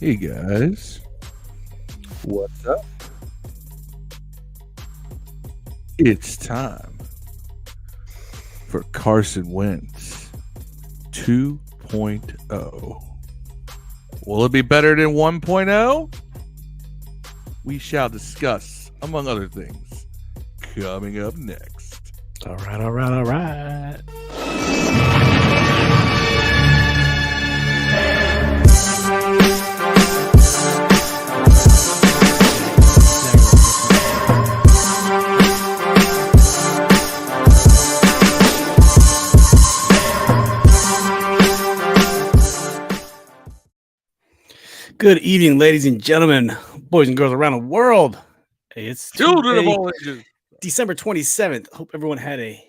Hey guys, what's up? It's time for Carson Wentz 2.0. Will it be better than 1.0? We shall discuss, among other things, coming up next. All right. Good evening, ladies and gentlemen, boys and girls around the world. Hey, it's Children of Tuesday, all ages. December 27th. Hope everyone had a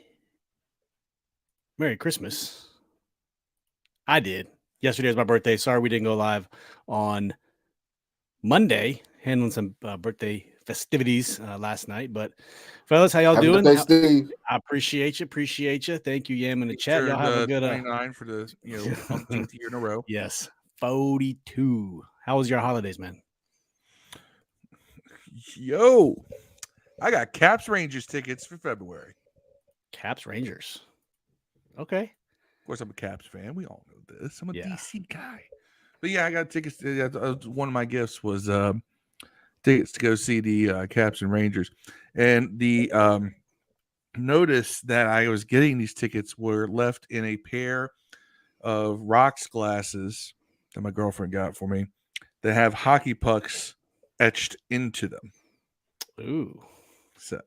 Merry Christmas. I did. Yesterday was my birthday. Sorry we didn't go live on Monday, handling some birthday festivities last night. But fellas, how y'all Happy doing? birthday, Steve. I appreciate you. Thank you, Yam, in the chat. Y'all have a good 29 for the umpteenth year in a row. Yes, 42. How was your holidays, man? Yo, I got Caps Rangers tickets for February. Caps Rangers. Okay. Of course, I'm a Caps fan. We all know this. I'm a Yeah. DC guy. But yeah, I got tickets. One of my gifts was tickets to go see the Caps and Rangers. And the notice that I was getting these tickets were left in a pair of rocks glasses that my girlfriend got for me that have hockey pucks etched into them. Ooh. So,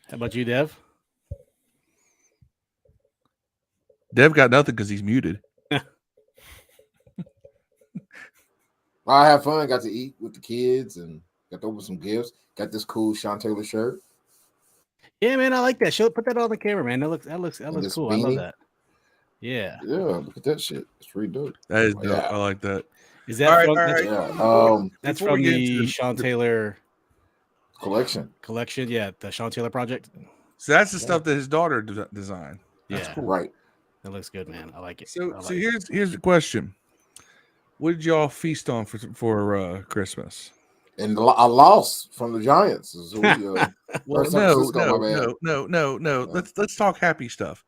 how about you, Dev? Dev got nothing because he's muted. I had fun. Got to eat with the kids and got to open some gifts. Got this cool Sean Taylor shirt. Yeah, man, I like that. Put that on the camera, man. That looks cool. Beanie. I love that. Yeah. Yeah, look at that shit. It's pretty dope. That is dope. I like that. Is that all right. Yeah. That's from the Sean Taylor collection. Yeah, the Sean Taylor project. So that's the stuff that his daughter designed. That's cool. Right. That looks good, man. I like it. So here's the question: what did y'all feast on for Christmas? And a loss from the Giants. So well, no. Let's talk happy stuff.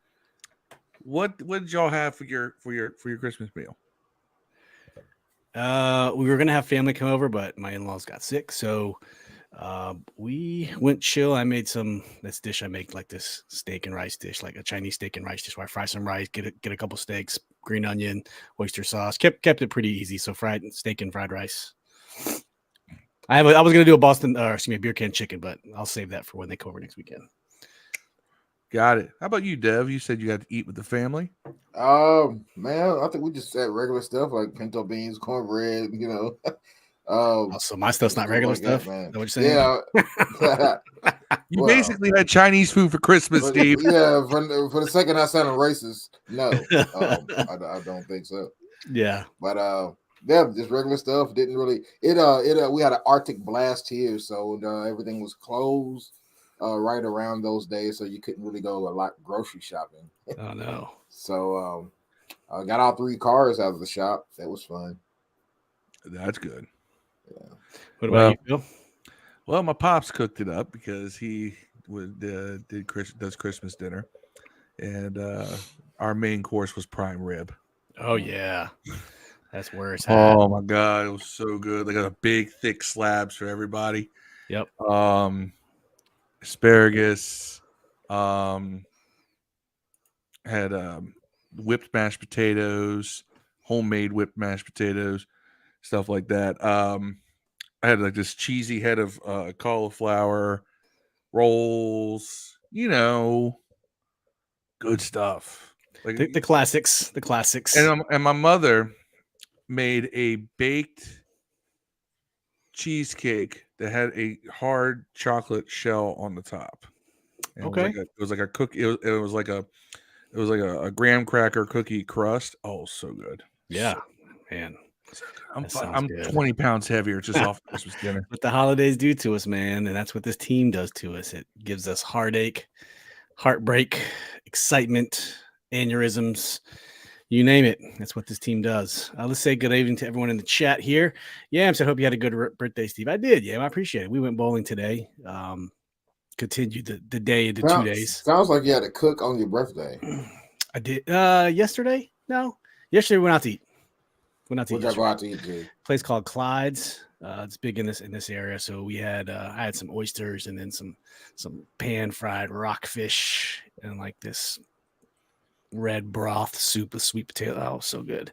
What did y'all have for your Christmas meal? We were gonna have family come over, but my in-laws got sick, so we went chill. I made this dish I make, like this steak and rice dish, like a Chinese steak and rice dish, where I fry some rice, get a couple steaks, green onion, oyster sauce. Kept it pretty easy. So fried steak and fried rice. I was gonna do a beer can chicken, but I'll save that for when they come over next weekend. Got it. How about you, Dev? You said you got to eat with the family. Man, I think we just had regular stuff like pinto beans, cornbread. So my stuff's not regular stuff. Man. Is that what you're saying? Yeah. You basically had Chinese food for Christmas, Steve. Yeah. For the second I sounded racist. No, I don't think so. Yeah. But yeah, just regular stuff. Didn't really. We had an Arctic blast here, so everything was closed right around those days, so you couldn't really go a lot grocery shopping. Oh no. So I got all 3 cars out of the shop. That was fun. That's good. Yeah. What about you, Phil? Well, my pops cooked it up because he does Christmas dinner, and our main course was prime rib. Oh yeah, that's where it's at. Oh my god, it was so good. They got a big, thick slabs for everybody. Yep. Asparagus. Had whipped mashed potatoes, homemade whipped mashed potatoes, stuff like that. I had like this cheesy head of cauliflower rolls, good stuff. Like the classics. And my mother made a baked cheesecake that had a hard chocolate shell on the top. And it was like a cookie. It was like a graham cracker cookie crust. Oh, so good. Yeah, man. I'm 20 pounds heavier just off Christmas dinner. What the holidays do to us, man, and that's what this team does to us. It gives us heartache, heartbreak, excitement, aneurysms, You name it. That's what this team does. Let's say good evening to everyone in the chat here. Yams, I hope you had a good birthday, Steve. I did. Yeah, I appreciate it. We went bowling today. Continued the day into 2 days. Sounds like you had to cook on your birthday. I did. Yesterday? No. Yesterday we went out to eat. Where'd y'all go out to eat to? Place called Clyde's. It's big in this area. So we had I had some oysters and then some pan fried rockfish and like this red broth soup with sweet potato. Oh, so good.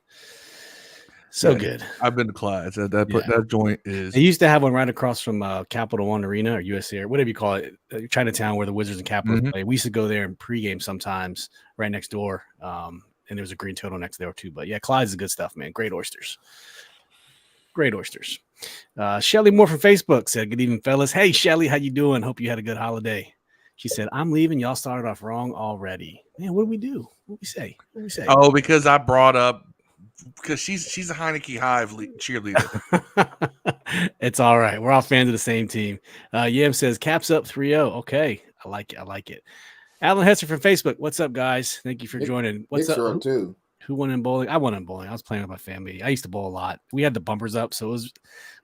So good. I've been to Clyde's. That joint is. They used to have one right across from Capital One Arena or USA or whatever you call it, Chinatown, where the Wizards and Capitals play. We used to go there and pregame sometimes right next door. And there was a green turtle next door too. But yeah, Clyde's is good stuff, man. Great oysters. Great oysters. Shelly Moore from Facebook said, "Good evening, fellas. Hey, Shelly, how you doing? Hope you had a good holiday." She said, "I'm leaving. Y'all started off wrong already." Man, what do we do? What do we say? Oh, because I brought up because she's a Heineke Hive cheerleader. It's all right. We're all fans of the same team. Yam says, "Caps up 3-0." Okay, I like it. Alan Hester from Facebook. What's up, guys? Thank you for joining. What's up? Too. Who won in bowling? I won in bowling. I was playing with my family. I used to bowl a lot. We had the bumpers up, so it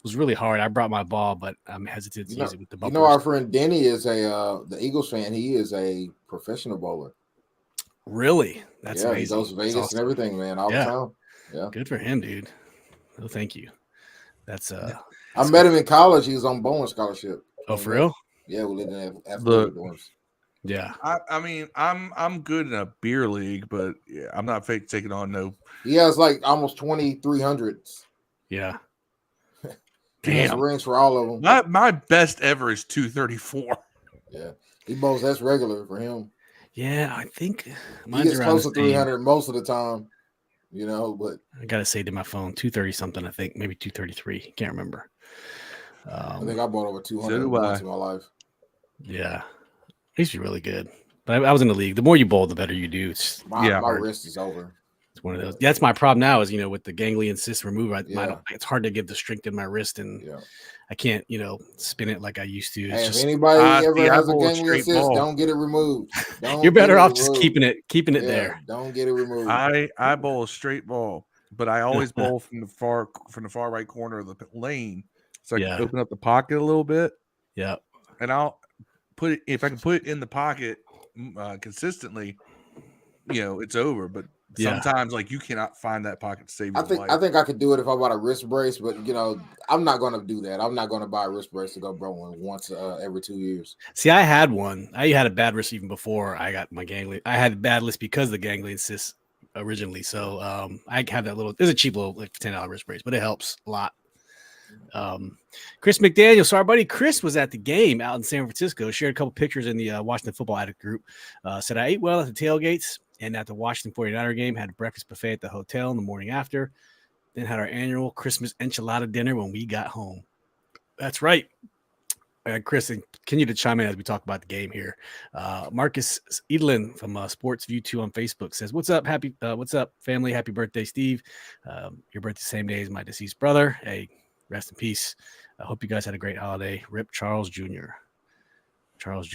was really hard. I brought my ball, but I'm hesitant to use it with the bumpers. Our friend Denny is the Eagles fan. He is a professional bowler. Really? That's amazing. He goes to Vegas and everything, man, all the time. Yeah. Good for him, dude. Oh, thank you. That's I met him in college. He was on bowling scholarship. Oh, for real? Yeah, we lived in athletic dorms. Yeah. I mean, I'm good in a beer league, but I'm not fake taking on no. He has like almost 2,300s. Yeah. Damn. Rings for all of them. My best ever is 234. Yeah. He bowls. That's regular for him. Yeah, I think he gets close to 300 most of the time. But I gotta say to my phone, 230 something. I think maybe 233. Can't remember. I think I bought over 200 once in my life. Yeah. He's really good. But I was in the league. The more you bowl, the better you do. My wrist is over. It's one of those. That's my problem now is, with the ganglion cyst removal, it's hard to get the strength in my wrist and I can't, spin it like I used to. It's just, anybody ever has a ganglion cyst, don't get it removed. You're better off just keeping it there. Don't get it removed. I bowl a straight ball, but I always bowl from the far right corner of the lane. So I can open up the pocket a little bit. Yeah. And I'll if I can put it in the pocket consistently, it's over. But sometimes you cannot find that pocket to save your life. I think I could do it if I bought a wrist brace, but I'm not going to do that. I'm not going to buy a wrist brace to go bowling once every 2 years. See, I had one. I had a bad wrist even before I got my ganglion. I had a bad wrist because of the ganglion cyst originally. So I have that little. It's a cheap little $10 wrist brace, but it helps a lot. Chris McDaniel, so our buddy Chris was at the game out in San Francisco, shared a couple pictures in the Washington Football Addict group, said I ate well at the tailgates and at the Washington 49er game, had a breakfast buffet at the hotel in the morning after, then had our annual Christmas enchilada dinner when we got home. That's right. Chris, continue to chime in as we talk about the game here. Marcus Edlin from Sports View 2 on Facebook says, what's up, family? Happy birthday, Steve. Your birthday same day as my deceased brother. Hey, rest in peace. I hope you guys had a great holiday. Rip Charles Jr. What's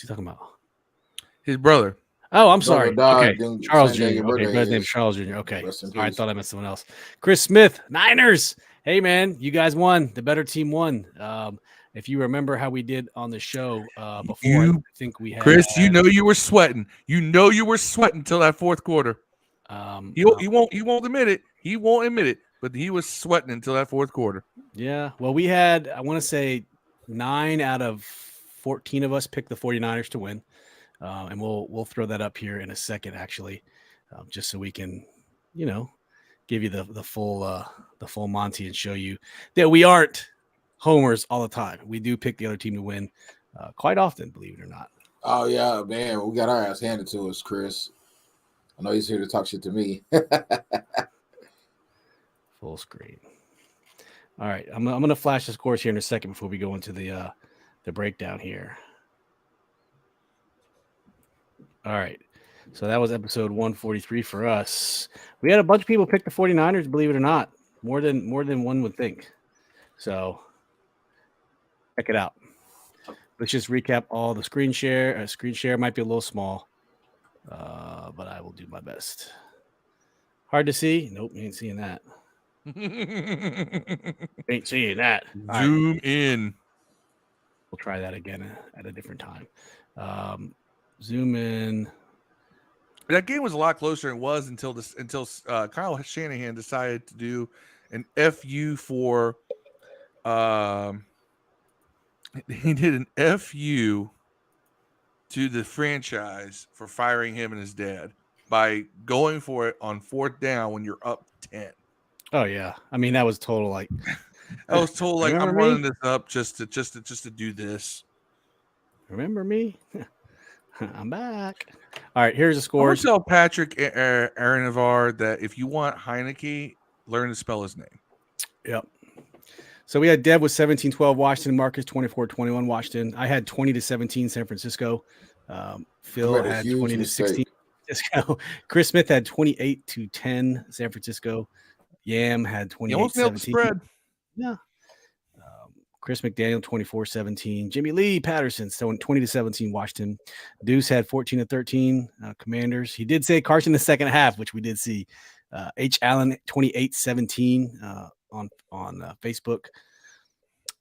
he talking about? His brother. Oh, I'm sorry. Okay. Charles Jr. Okay, brother's name is Charles Jr. Okay. I thought I meant someone else. Chris Smith, Niners. Hey, man, you guys won. The better team won. If you remember how we did on the show before, I think we had Chris. You were sweating. You were sweating until that fourth quarter. He won't admit it. He won't admit it. But he was sweating until that fourth quarter. Yeah. Well, we had, I want to say 9 out of 14 of us picked the 49ers to win. And we'll throw that up here in a second, actually, just so we can, give you the full Monty and show you that we aren't homers all the time. We do pick the other team to win quite often, believe it or not. Oh, yeah, man. We got our ass handed to us, Chris. I know he's here to talk shit to me. Full screen. All right, I'm gonna flash the scores here in a second before we go into the breakdown here. All right, so that was episode 143 for us. We had a bunch of people pick the 49ers, believe it or not, more than one would think. So check it out. Let's just recap all the screen share. Screen share might be a little small. but I will do my best. Hard to see? Nope, ain't seeing that. Ain't seeing that. All right, Zoom in. we'll try that again at a different time. Zoom in. That game was a lot closer than it was until Kyle Shanahan decided to do an FU for he did an FU to the franchise for firing him and his dad by going for it on 4th down when you're up 10. Oh yeah, I mean that was total like. I was told like Remember I'm me? running this up just to do this. Remember me? I'm back. All right, here's the I'm gonna scores. tell Patrick Arenavar that if you want Heineke, learn to spell his name. Yep. So we had Dev with 17-12 Washington, Marcus 24-21 Washington. I had 20-17 San Francisco. Phil made a had huge 20-16 mistake. Francisco. Chris Smith had 28-10 San Francisco. Yam had You almost nailed the 28-17. spread. Yeah. Chris McDaniel 24-17. Jimmy Lee Patterson 20-17 Washington. Deuce had 14-13 Commanders. He did say Carson in the second half, which we did see. H. Allen 28-17 on Facebook.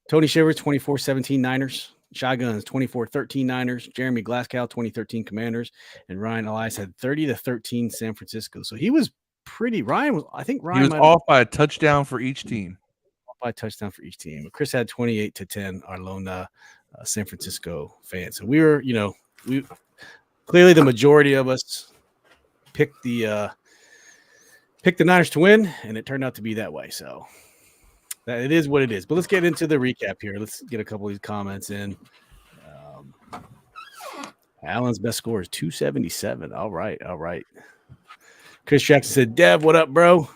Tony Shivers 24-17 Niners. Shotguns 24-13 Niners. Jeremy Glasgow 20-13 Commanders, and Ryan Elias had 30-13 San Francisco. So he was pretty. I think Ryan He was might off by a touchdown for each team. by a touchdown for each team. Chris had 28-10. Our lone San Francisco fan. So we were, we clearly the majority of us picked the Niners to win, and it turned out to be that way. So that it is what it is. But let's get into the recap here. Let's get a couple of these comments in. Allen's best score is 277. All right. Chris Jackson said, Dev, what up, bro?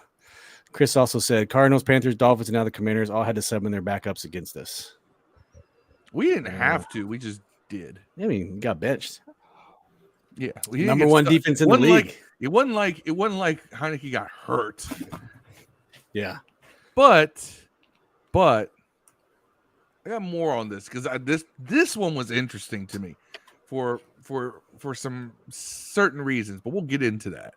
Chris also said Cardinals, Panthers, Dolphins, and now the Commanders all had to summon their backups against us. We didn't have to. We just did. I mean, we got benched. Yeah. Number one defense in the league. It wasn't like Heineke got hurt. Yeah. But I got more on this because this one was interesting to me for some certain reasons, but we'll get into that.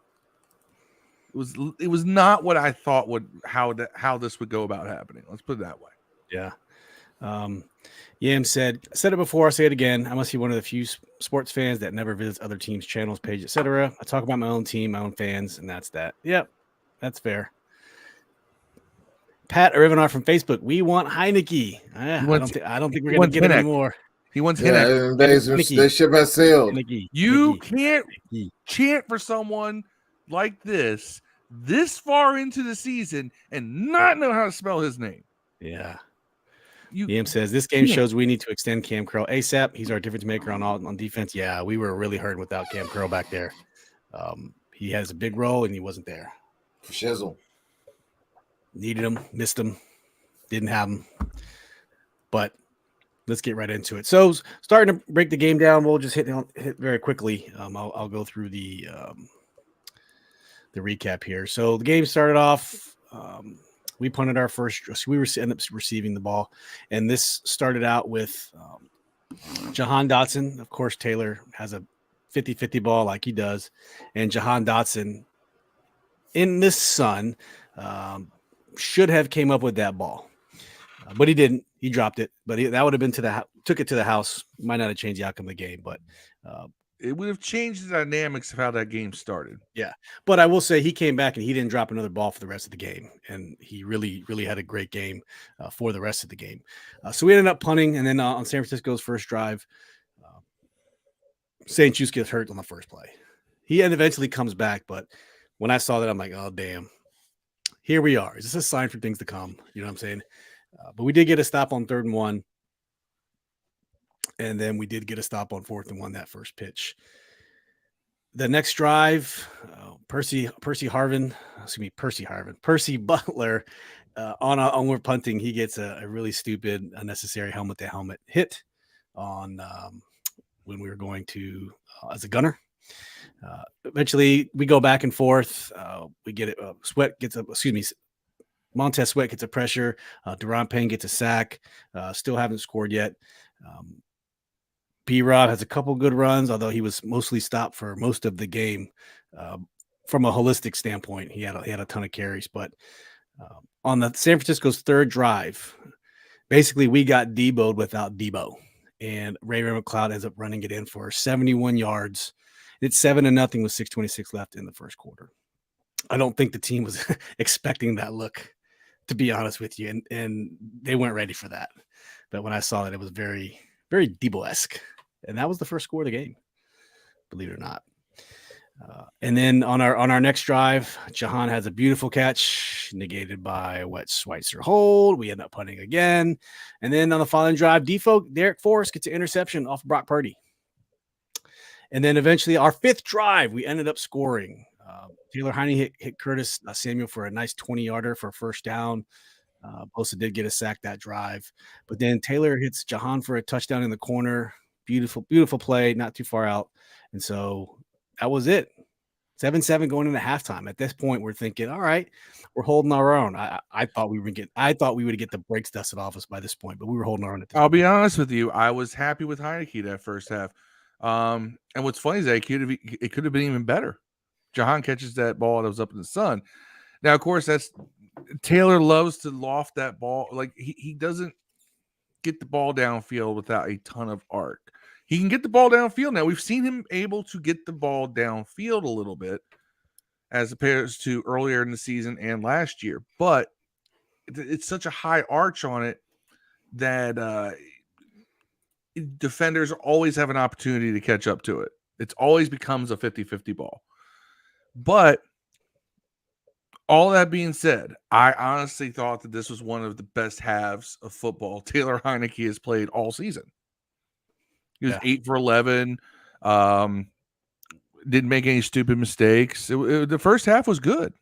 It was not what I thought how this would go about happening. Let's put it that way. Yeah. Yam said, I said it before, I'll say it again. I must be one of the few sports fans that never visits other teams' channels, page, etc. I talk about my own team, my own fans, and that's that. Yep, that's fair. Pat Arivanar from Facebook, we want Heineke. I don't think we're going to get any more. He wants Heineke. That ship has sailed. You can't chant for someone like this far into the season and not know how to spell his name. Yeah. Liam says this game shows we need to extend Cam Curl ASAP. He's our difference maker on defense. Yeah, we were really hurting without Cam Curl back there. He has a big role and he wasn't there. Shizzle. Needed him, missed him, didn't have him. But let's get right into it. So starting to break the game down, we'll just hit very quickly. I'll go through the recap here. So the game started off. We punted our first. So we ended up receiving the ball, and this started out with Jahan Dotson. Of course, Taylor has a 50-50 ball like he does, and Jahan Dotson in this sun should have came up with that ball, but he didn't. He dropped it, but that would have been took it to the house. Might not have changed the outcome of the game, but it would have changed the dynamics of how that game started. Yeah, but I will say he came back and he didn't drop another ball for the rest of the game, and he really, really had a great game for the rest of the game. So we ended up punting, and then on San Francisco's first drive, St. Juste gets hurt on the first play. He eventually comes back, but when I saw that, I'm like, oh, damn. Here we are. Is this a sign for things to come? You know what I'm saying? But we did get a stop on 3rd and 1. And then we did get a stop on 4th and 1 that first pitch. The next drive, Percy Butler on we're punting. He gets a really stupid, unnecessary helmet-to-helmet hit on when we were going to as a gunner. Eventually, we go back and forth. We get it. Montez Sweat gets a pressure. Deron Payne gets a sack. Still haven't scored yet. P-Rob has a couple good runs, although he was mostly stopped for most of the game. From a holistic standpoint, he had a ton of carries. But on the San Francisco's third drive, basically we got Debo'd without Debo, and Ray McCloud ends up running it in for 71 yards. It's 7-0 with 6:26 left in the first quarter. I don't think the team was expecting that look, to be honest with you, and they weren't ready for that. But when I saw it, it was very, very Debo-esque, and that was the first score of the game, believe it or not. And then on our next drive, Jahan has a beautiful catch, negated by what Schweitzer hold. We end up punting again, and then on the following drive, Derek Forrest gets an interception off Brock Purdy. And then eventually, our fifth drive, we ended up scoring. Taylor Heine hit Curtis Samuel for a nice 20-yarder for a first down. Bosa did get a sack that drive. But then Taylor hits Jahan for a touchdown in the corner. Beautiful, beautiful play, not too far out. And so that was it. 7-7 going into halftime. At this point, we're thinking, all right, we're holding our own. I thought we would get the brakes dusted off us by this point, but we were holding our own at this I'll point. be honest with you. I was happy with Heineke that first half. And what's funny is that it could have been even better. Jahan catches that ball that was up in the sun. Now, of course, Taylor loves to loft that ball. Like he doesn't get the ball downfield without a ton of arc. He can get the ball downfield. Now, we've seen him able to get the ball downfield a little bit as opposed to earlier in the season and last year. But it's such a high arch on it that defenders always have an opportunity to catch up to it. It always becomes a 50-50 ball. But all that being said, I honestly thought that this was one of the best halves of football Taylor Heineke has played all season. He was 8 for 11. Didn't make any stupid mistakes. The first half was good.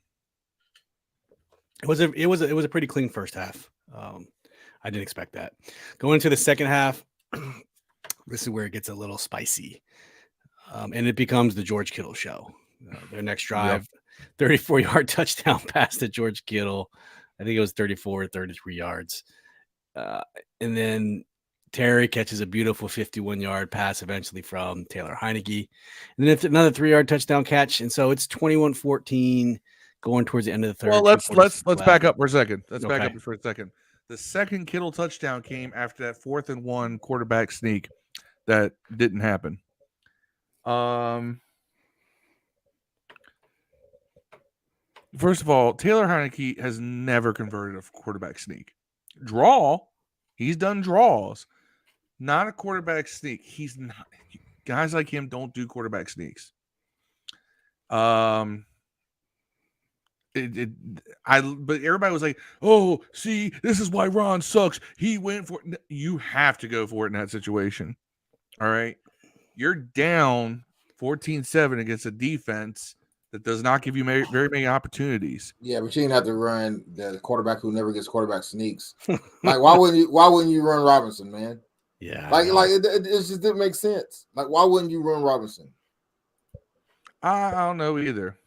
It was a pretty clean first half. I didn't expect that. Going into the second half, this is where it gets a little spicy, and it becomes the George Kittle show. Their next drive, 34-yard touchdown pass to George Kittle. I think it was 34 or 33 yards. And then Terry catches a beautiful 51-yard pass eventually from Taylor Heineke. And then it's another 3-yard touchdown catch. And so it's 21-14 going towards the end of the third. Well, let's back up for a second. Back up for a second. The second Kittle touchdown came after that 4th and 1 quarterback sneak that didn't happen. First of all, Taylor Heineke has never converted a quarterback sneak. He's done draws, not a quarterback sneak. He's not. Guys like him don't do quarterback sneaks. But everybody was like, "Oh, see, this is why Ron sucks. He went for it." You have to go for it in that situation. All right, you're down 14-7 against a defense that does not give you very many opportunities. Yeah, but you didn't have to run the quarterback who never gets quarterback sneaks. Like, why wouldn't you run Robinson, man? Yeah, like it just didn't make sense. Like, why wouldn't you run Robinson? I don't know either.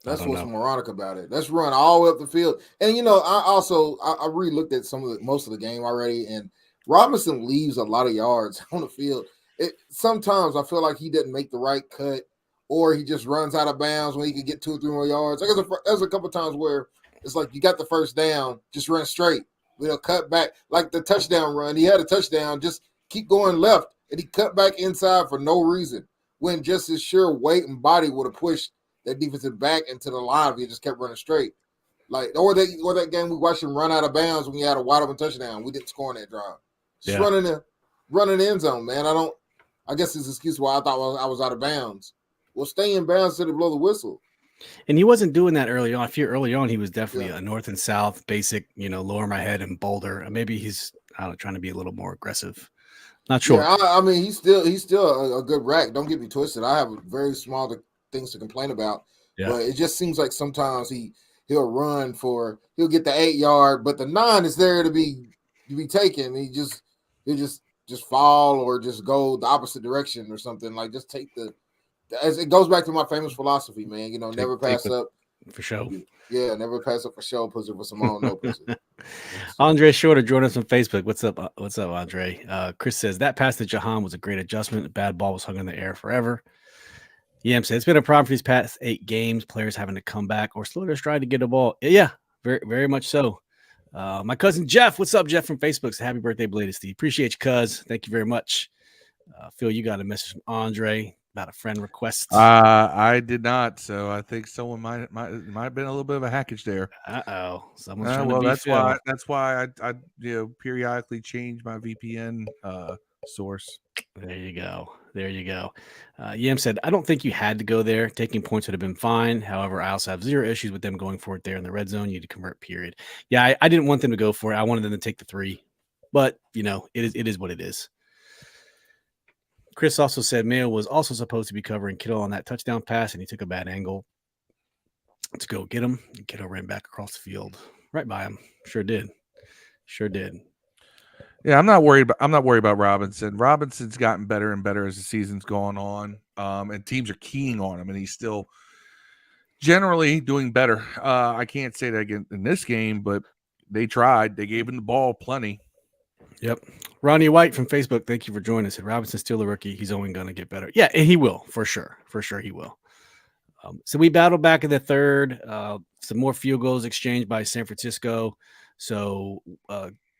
That's what's moronic about it. Let's run all the way up the field. And I re-looked at most of the game already, and Robinson leaves a lot of yards on the field. Sometimes I feel like he didn't make the right cut, or he just runs out of bounds when he can get 2 or 3 more yards. There's a couple of times where it's like you got the first down, just run straight. Cut back. Like the touchdown run, he had a touchdown, just keep going left, and he cut back inside for no reason, when just his sheer weight and body would have pushed that defensive back into the line if he just kept running straight. Like, or that game we watched him run out of bounds when he had a wide open touchdown. We didn't score on that drive. Just running the end zone, man. I guess his excuse why I thought I was out of bounds. Well, stay in bounds till they blow the whistle. And he wasn't doing that early on. I feel early on he was definitely a north and south, basic, lower my head and boulder. Maybe he's trying to be a little more aggressive. Not sure. Yeah, I mean, he's still a good rack. Don't get me twisted. I have very small things to complain about. Yeah. But it just seems like sometimes he'll run he'll get the 8-yard, but the 9 is there to be taken. He'll just fall or just go the opposite direction or something. Like, just take as it goes back to my famous philosophy, man. Never pass up For sure. Yeah, never pass up for show. Pussy for Simone, no pussy. Andre Shorter joined us on Facebook. What's up? What's up, Andre? Chris says that pass to Jahan was a great adjustment. The bad ball was hung in the air forever. Yam said it's been a problem for these past 8 games. Players having to come back or slow their stride to get a ball. Yeah, very, very much so. My cousin Jeff, what's up, Jeff from Facebook? So happy birthday, belated Steve. Appreciate you, cuz. Thank you very much. Phil, you got a message from Andre about a friend request. I did not, so I think someone might have been a little bit of a hackage there. Someone's trying to be that's Phil. That's why I periodically change my VPN source. There you go. Yam said, I don't think you had to go there. Taking points would have been fine. However, I also have 0 issues with them going for it there in the red zone. You need to convert, period. Yeah, I didn't want them to go for it. I wanted them to take the 3. But, it is what it is. Chris also said Mayo was also supposed to be covering Kittle on that touchdown pass, and he took a bad angle to go get him. And Kittle ran back across the field right by him. Sure did. Yeah, I'm not worried about Robinson. Robinson's gotten better and better as the season's gone on, and teams are keying on him, and he's still generally doing better. I can't say that again in this game, but they tried. They gave him the ball plenty. Yep. Ronnie White from Facebook, thank you for joining us. Said Robinson's still a rookie. He's only going to get better. Yeah, and he will, for sure. For sure he will. So we battled back in the third. Some more field goals exchanged by San Francisco. So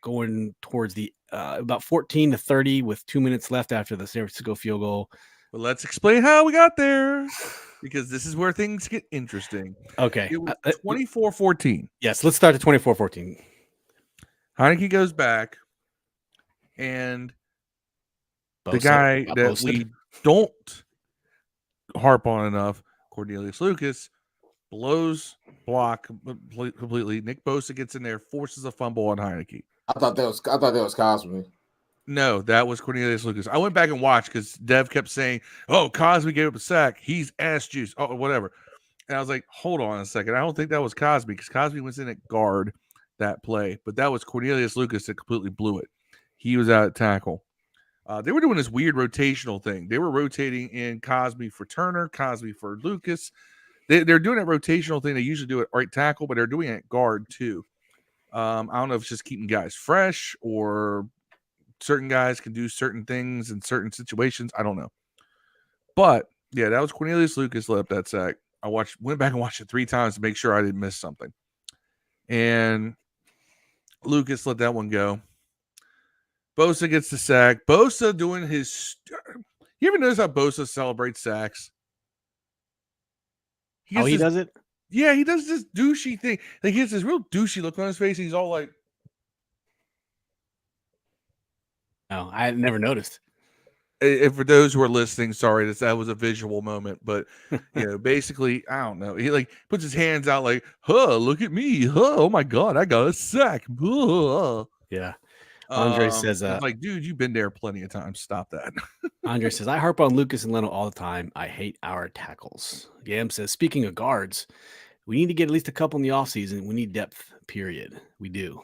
going towards the about 14-30 with 2 minutes left after the San Francisco field goal. Well, let's explain how we got there, because this is where things get interesting. Okay. It was 24-14. Yes, let's start at 24-14. Heineke goes back, and Bosa, the guy that Bosa. we don't harp on enough, Cornelius Lucas, blows block completely. Nick Bosa gets in there, forces a fumble on Heineke. I thought that was Cosby. No, that was Cornelius Lucas. I went back and watched because Dev kept saying, "Oh, Cosby gave up a sack. He's ass juice. Oh, whatever." And I was like, "Hold on a second. I don't think that was Cosby, because Cosby was in at guard that play, but that was Cornelius Lucas that completely blew it. He was out at tackle." They were doing this weird rotational thing. They were rotating in Cosby for Turner, Cosby for Lucas. They're doing that rotational thing. They usually do it right tackle, but they're doing it at guard too. I don't know if it's just keeping guys fresh, or certain guys can do certain things in certain situations. I don't know. But yeah, that was Cornelius Lucas led up that sack. I went back and watched it 3 times to make sure I didn't miss something. And Lucas let that one go. Bosa gets the sack. Bosa doing his... You ever notice how Bosa celebrates sacks? He does it? Yeah, he does this douchey thing. Like, he has this real douchey look on his face. He's all like... Oh, I had never noticed. And for those who are listening, sorry, that was a visual moment, but basically, I don't know. He like puts his hands out like, "Huh, look at me! Huh, oh my god, I got a sack!" Huh. Yeah. Andre says, "Like, dude, you've been there plenty of times. Stop that." Andre says, "I harp on Lucas and Leno all the time. I hate our tackles." Yam says, "Speaking of guards, we need to get at least a couple in the offseason. We need depth. Period. We do."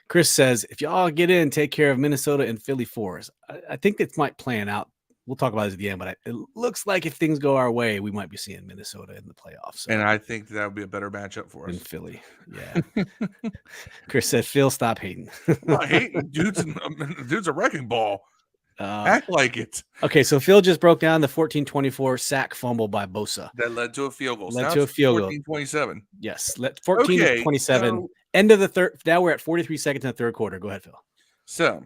Chris says, if y'all get in, take care of Minnesota and Philly 4s. I think this might plan out. We'll talk about it at the end, but it looks like if things go our way, we might be seeing Minnesota in the playoffs. So. And I think that would be a better matchup for us. In Philly. Yeah. Chris said, Phil, stop hating. I hate dude's a wrecking ball. Act like it. Okay, so Phil just broke down the 14-24 sack fumble by Bosa. That led to a field goal. Led to a field goal. 14-27. Yes, 14-27. End of the third. Now we're at 43 seconds in the third quarter. Go ahead, Phil. So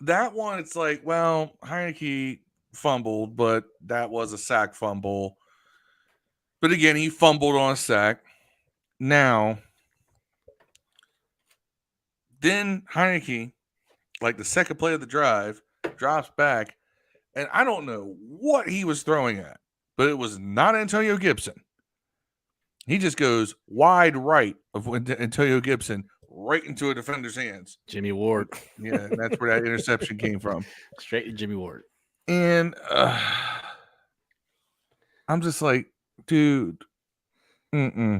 that one, it's like, well, Heineke fumbled, but that was a sack fumble. But again, he fumbled on a sack. Now, then Heineke, like the second play of the drive, drops back, and I don't know what he was throwing at, but it was not Antonio Gibson. He just goes wide right of Antonio Gibson right into a defender's hands. Jimmy Ward. Yeah, that's where that interception came from. Straight to Jimmy Ward. And I'm just like, dude, no.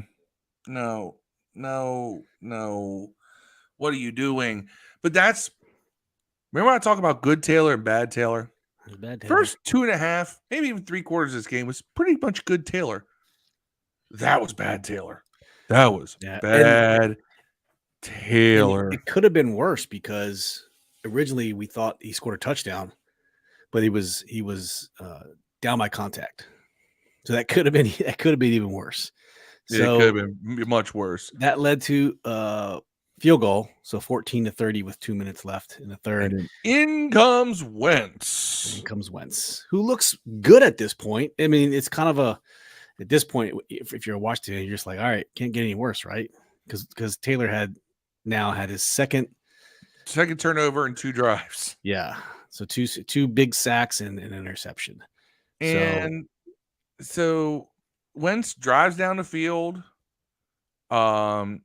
What are you doing? But remember when I talk about good Taylor and bad Taylor? Bad Taylor. First 2.5, maybe even 3/4 of this game was pretty much good Taylor. That was bad, Taylor. That was Yeah, bad, Taylor. It could have been worse because originally we thought he scored a touchdown, but he was down by contact. So that could have been even worse. Yeah, it could have been much worse. That led to field goal, so 14-30 with 2 minutes left in the third. And in comes Wentz. In comes Wentz, who looks good at this point. I mean, it's kind of at this point, if you're a Washington, you're just like, all right, can't get any worse, right? Because Taylor had his second turnover and 2 drives. Yeah, so two big sacks and an interception. And so Wentz drives down the field, and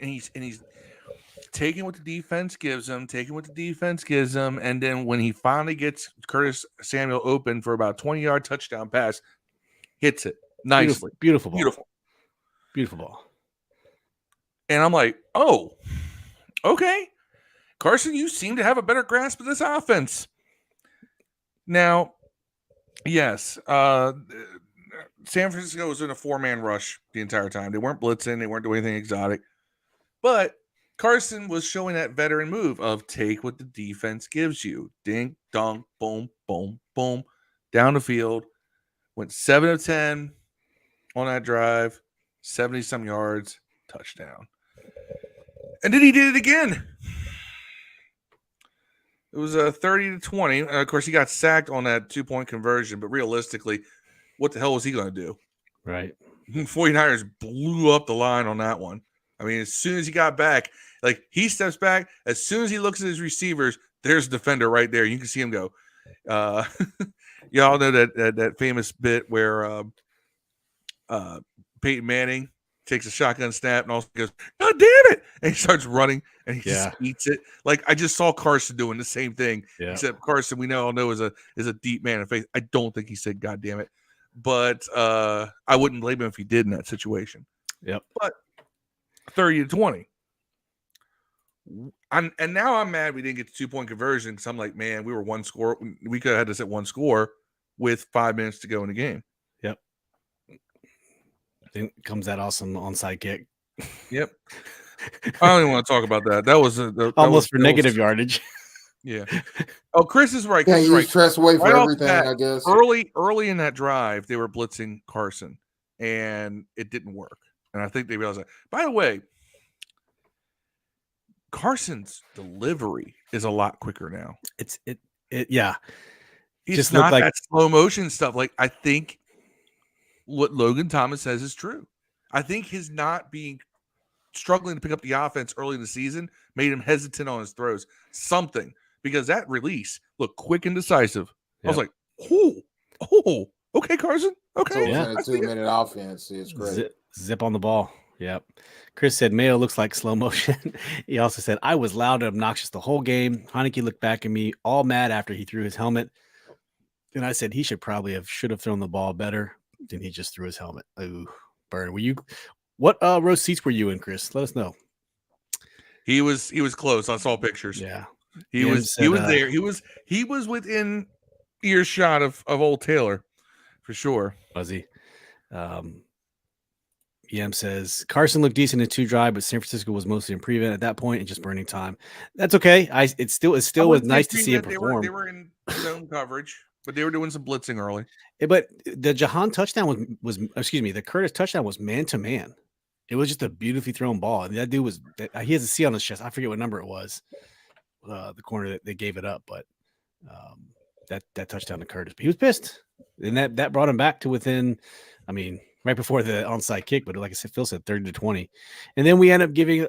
he's taking what the defense gives him, and then when he finally gets Curtis Samuel open for about 20-yard touchdown pass, hits it nicely, beautiful ball. And I'm like, oh, okay, Carson, you seem to have a better grasp of this offense. Now, yes, San Francisco was in a 4-man rush the entire time. They weren't blitzing. They weren't doing anything exotic. But Carson was showing that veteran move of take what the defense gives you. Ding, dong, boom, boom, boom. Down the field. Went 7 of 10 on that drive. 70-some yards. Touchdown. And then he did it again. It was 30-20. Of course, he got sacked on that 2-point conversion. But realistically, what the hell was he going to do? Right. 49ers blew up the line on that one. I mean, as soon as he got back, like he steps back, as soon as he looks at his receivers, there's a defender right there. You can see him go. Y'all know that famous bit where Peyton Manning takes a shotgun snap and also goes, "God damn it!" and he starts running and he just eats it. Like I just saw Carson doing the same thing. Yeah. Except Carson, we all know is a deep man of faith. I don't think he said "God damn it," but I wouldn't blame him if he did in that situation. Yep. But 30-20. And now I'm mad we didn't get the 2-point conversion because I'm like, man, we were one score. We could have had this at one score with 5 minutes to go in the game. Yep. Then comes that awesome onside kick. Yep. I don't even want to talk about that. That was almost for negative yardage. Yeah. Oh, Chris is right. Yeah, you stress away for everything, I guess. Early in that drive, they were blitzing Carson, and it didn't work. And I think they realized that. By the way, Carson's delivery is a lot quicker now. Yeah. He's just not like that slow motion stuff. Like I think what Logan Thomas says is true. I think his not being struggling to pick up the offense early in the season made him hesitant on his throws. Something because that release looked quick and decisive. Yep. I was like, oh, okay, Carson. Okay, so a 2-minute offense is great. Zip on the ball. Yep. Chris said Mayo looks like slow motion. He also said I was loud and obnoxious the whole game. Heineke looked back at me all mad after he threw his helmet. And I said he should have thrown the ball better. Then he just threw his helmet. Ooh, burn. What row seats were you in, Chris? Let us know. He was close. I saw pictures. Yeah. He was there. He was within earshot of old Taylor for sure. Was he? EM says Carson looked decent in 2 drive, but San Francisco was mostly in prevent at that point and just burning time. That's okay. It still was nice to see him perform. They were in zone coverage, but they were doing some blitzing early. But the Jahan touchdown the Curtis touchdown was man to man. It was just a beautifully thrown ball. And that dude he has a C on his chest. I forget what number it was. The corner that they gave it up, but that touchdown to Curtis. But he was pissed, and that brought him back to within. I mean, right before the onside kick, but like I said, Phil said 30-20, and then we end up giving,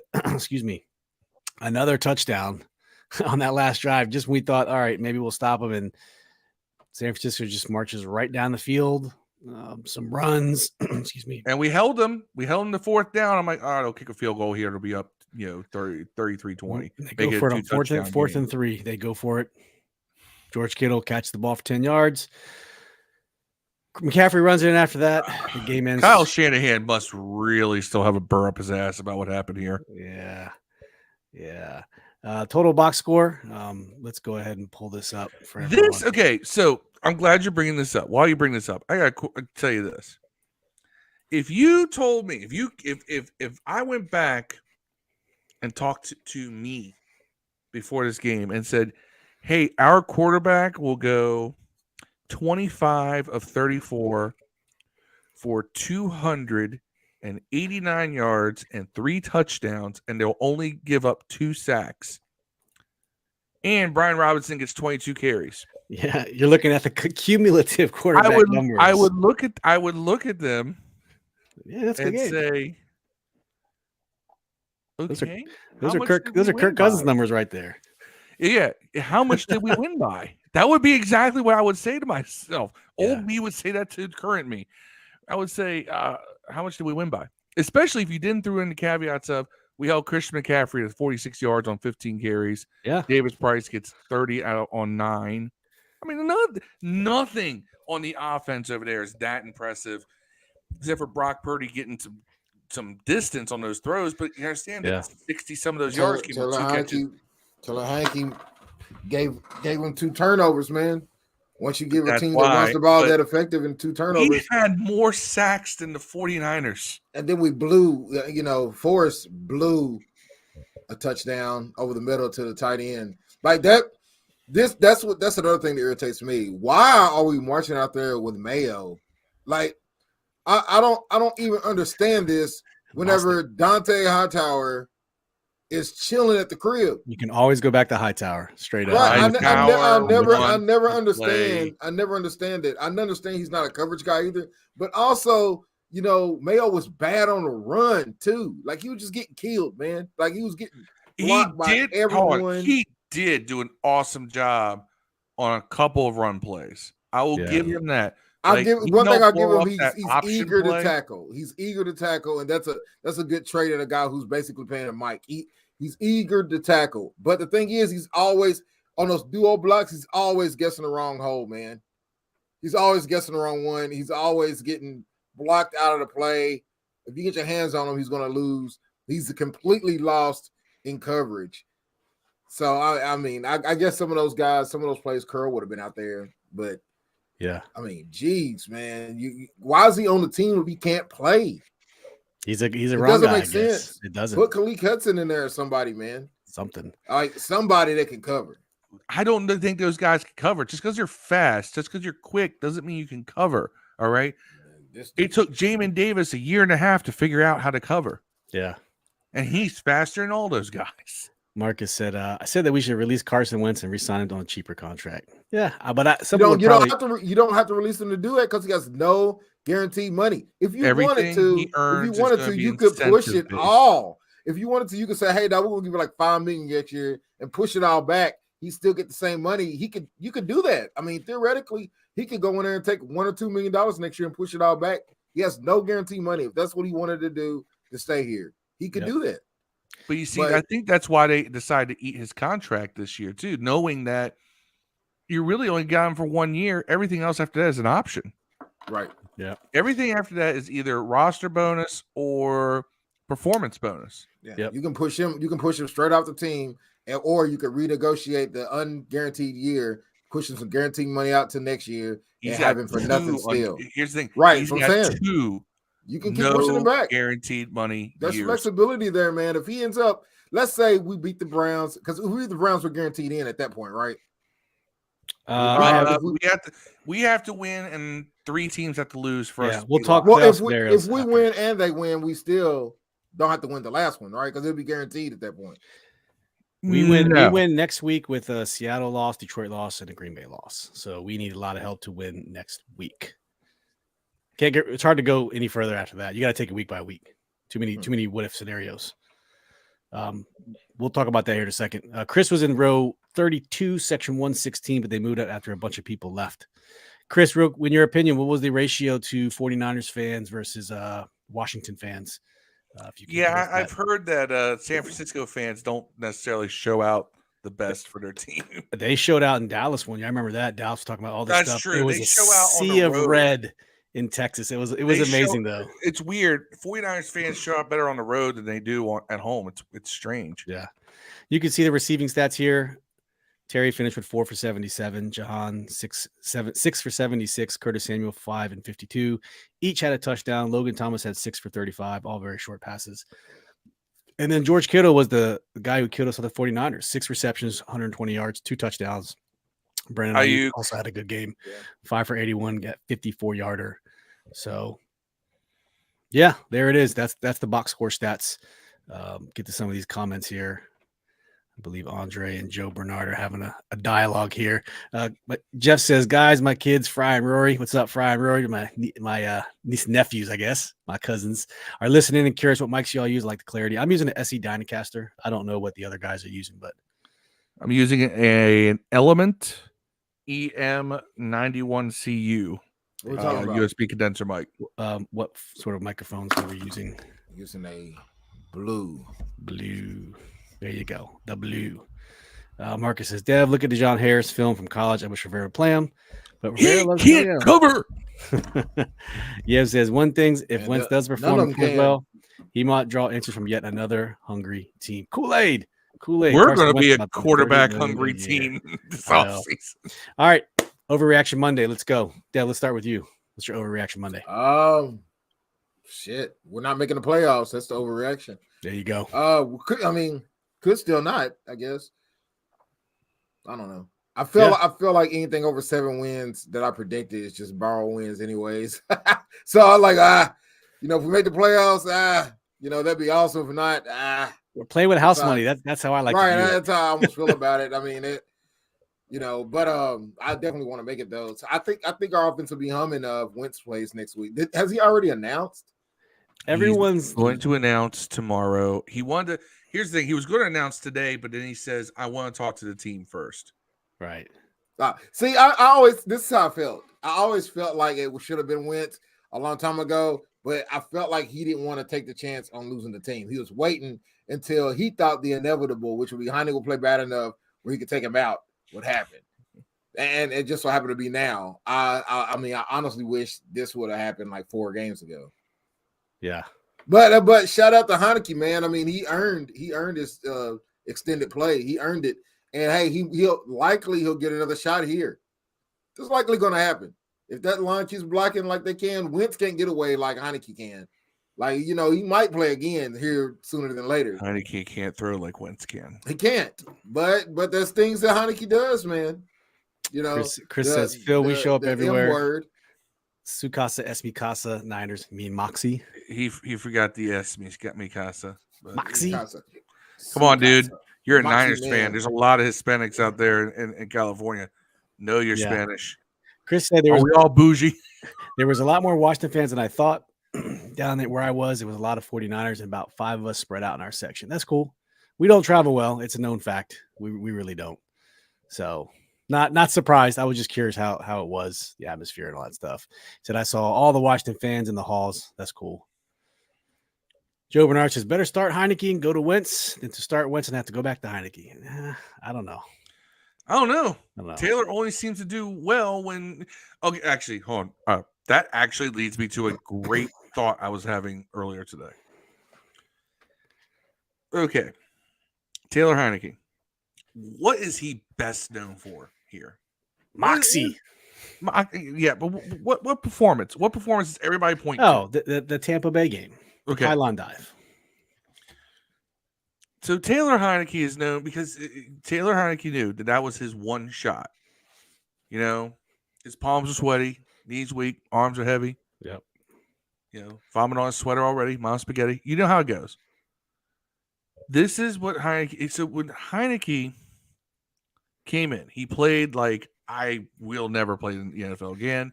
another touchdown on that last drive. Just when we thought, all right, maybe we'll stop him, and San Francisco just marches right down the field. Some runs, and we held them. We held them to 4th down. I'm like, all right, I'll kick a field goal here. It'll be up, 33-20. They go for it on 4th and 3. They go for it. George Kittle catches the ball for 10 yards. McCaffrey runs in after that. The game ends. Kyle Shanahan must really still have a burr up his ass about what happened here. Yeah. Total box score. Let's go ahead and pull this up for everyone. Okay, so I'm glad you're bringing this up. While you bring this up, I got to tell you this. if you told me, if I went back and talked to me before this game and said, "Hey, our quarterback will go 25 of 34 for 289 yards and 3 touchdowns, and they'll only give up 2 sacks. And Brian Robinson gets 22 carries." Yeah, you're looking at the cumulative quarterback numbers. I would look at them Yeah, that's a and good game. say, Those are- "Okay, Those how are much Kirk. did Those we are Kirk win Cousins by?" numbers right there. Yeah, how much did we win by? That would be exactly what I would say to myself. Yeah. Old me would say that to current me. I would say, how much did we win by? Especially if you didn't throw in the caveats of we held Christian McCaffrey to 46 yards on 15 carries. Yeah. Davis Price gets 30 out on 9. I mean, nothing on the offense over there is that impressive, except for Brock Purdy getting some distance on those throws. But you understand that 60 some of those yards came with 2 catches. Taylor Heineke gave him 2 turnovers, man. Once you give a team that runs the why, ball but that effective in 2 turnovers, we had more sacks than the 49ers. and then we blew, Forrest blew a touchdown over the middle to the tight end. Like that, that's another thing that irritates me. Why are we marching out there with Mayo? Like, I don't even understand this whenever Dante Hightower is chilling at the crib. You can always go back to Hightower straight up. Right. I never play. understand. I never understand it. I understand he's not a coverage guy either, but also, Mayo was bad on the run too. Like he was just getting killed, man. Like he was getting blocked by everyone. He did do an awesome job on a couple of run plays. I will give him that. I'll give one thing. I'll give him. He's eager to tackle. He's eager to tackle, and that's a good trait in a guy who's basically playing a Mike. He's eager to tackle, but the thing is, he's always on those duo blocks. He's always guessing the wrong hole, man. He's always guessing the wrong one. He's always getting blocked out of the play. If you get your hands on him, he's going to lose. He's completely lost in coverage. So I guess some of those guys, some of those plays, Curl would have been out there, but yeah, I mean, geez, man, why is he on the team if he can't play? He's a wrong guy. Make sense. It doesn't. Put Khalil Hudson in there or somebody, man. Something like somebody that can cover. I don't think those guys can cover. Just because you're fast, just because you're quick, doesn't mean you can cover. All right. It took Jamin Davis 1.5 years to figure out how to cover. Yeah, and he's faster than all those guys. Marcus said, "I said that we should release Carson Wentz and re-sign him on a cheaper contract." Yeah, but you don't have to release him to do that because he has no guaranteed money. If you wanted to, you could push it all. If you wanted to, you could say, "Hey, now we're gonna give you like $5 million next year and push it all back." He still get the same money. You could do that. I mean, theoretically, he could go in there and take $1 or $2 million next year and push it all back. He has no guaranteed money. If that's what he wanted to do to stay here, he could do that. But you see, I think that's why they decided to eat his contract this year too, knowing that you really only got him for 1 year. Everything else after that is an option. Right. Yeah. Everything after that is either roster bonus or performance bonus. Yeah. Yep. You can push him straight off the team, or you could renegotiate the unguaranteed year, pushing some guaranteed money out to next year and have him for nothing still. Here's the thing. Right. He's got 2. You can keep pushing him back. Guaranteed money. There's flexibility there, man. If he ends up, let's say we beat the Browns, because if we beat the Browns, we're guaranteed in at that point, right? We have to win, and 3 teams have to lose for us. We'll talk. Well, if we win and they win, we still don't have to win the last one, right? Because it'll be guaranteed at that point. We win next week with a Seattle loss, Detroit loss, and a Green Bay loss. So we need a lot of help to win next week. It's hard to go any further after that. You got to take it week by week. Too many what if scenarios. We'll talk about that here in a second. Chris was in row 32, section 116, but they moved out after a bunch of people left. Chris, in your opinion, what was the ratio to 49ers fans versus Washington fans? I've heard that San Francisco fans don't necessarily show out the best for their team. They showed out in Dallas one year. I remember that. Dallas was talking about all this stuff. That's true. It was they a show out sea of red in Texas. It was amazing though. It's weird. 49ers fans show up better on the road than they do at home. It's strange. Yeah. You can see the receiving stats here. Terry finished with 4 for 77. Jahan 6 for 76. Curtis Samuel 5 and 52. Each had a touchdown. Logan Thomas had 6 for 35. All very short passes. And then George Kittle was the guy who killed us with the 49ers. 6 receptions, 120 yards, 2 touchdowns. Brandon Ayuk also had a good game. 5 for 81, got 54-yarder. So, yeah, there it is. That's the box score stats. Get to some of these comments here. I believe Andre and Joe Bernard are having a dialogue here. But Jeff says, guys, my kids, Fry and Rory. What's up, Fry and Rory? My niece and nephews, I guess, my cousins, are listening and curious what mics y'all use, like the Clarity. I'm using an SE Dynacaster. I don't know what the other guys are using, but I'm using an Element EM91CU. What are we talking about? USB condenser mic. What sort of microphones are we using? Using a blue. There you go. The blue. Marcus says, Dev, look at DeJohn Harris film from college. I wish Rivera would play him. But Rivera loves can't cover. Yev says, one thing, if Wentz does perform well, he might draw interest from yet another hungry team. Kool-Aid. We're going to be a quarterback hungry team this offseason. All right. Overreaction Monday. Let's go. Dev, let's start with you. What's your overreaction Monday? Shit. We're not making the playoffs. That's the overreaction. There you go. Could still not, I guess. I don't know. I feel like anything over 7 wins that I predicted is just borrow wins anyways. So I'm like, if we make the playoffs, that'd be awesome. If not, we're playing with house money. That's how I like right. to do That's how I almost feel about it. I mean, but I definitely want to make it though. So I think our offense will be humming Wentz plays next week. Has he already announced? Everyone's going to announce tomorrow. Here's the thing. He was going to announce today, but then he says, I want to talk to the team first. Right. See, this is how I felt. I always felt like it should have been Wentz a long time ago, but I felt like he didn't want to take the chance on losing the team. He was waiting until he thought the inevitable, which would be Heinicke will play bad enough where he could take him out, would happen. And it just so happened to be now. I honestly wish this would have happened like 4 games ago. Yeah. But shout out to Heinicke, man. I mean, he earned his extended play. He earned it. And hey, he'll get another shot here. This is likely going to happen. If that line keeps blocking like they can, Wentz can't get away like Heinicke can. Like, he might play again here sooner than later. Heinicke can't throw like Wentz can. He can't. But there's things that Heinicke does, man. Chris says, Phil, we show up everywhere. M-word. Sukasa, Esmikasa, Niners, Moxie. He forgot the Esmikasa. Moxie. Come on, dude. You're a Moxie Niners man. fan. There's a lot of Hispanics out there in California. Know your Spanish. Chris said are we all bougie? There was a lot more Washington fans than I thought. Down there where I was, it was a lot of 49ers and about 5 of us spread out in our section. That's cool. We don't travel well. It's a known fact. We really don't. So not surprised. I was just curious how it was, the atmosphere and all that stuff. Said I saw all the Washington fans in the halls. That's cool. Joe Bernard says, better start Heinicke and go to Wentz than to start Wentz and have to go back to Heinicke. I don't know. I don't know. Taylor only seems to do well when – okay, actually, hold on. That actually leads me to a great thought I was having earlier today. Okay. Taylor Heinicke. What is he best known for here? Moxie. Yeah, but what performance? What performance does everybody point to? Oh, the Tampa Bay game. Okay. Pylon dive. So Taylor Heinicke is known because Taylor Heinicke knew that was his one shot. His palms are sweaty, knees weak, arms are heavy. Yep. Vomit on his sweater already, mom spaghetti. You know how it goes. This is what Heinicke. So when Heinicke came in, he played like, I will never play in the NFL again.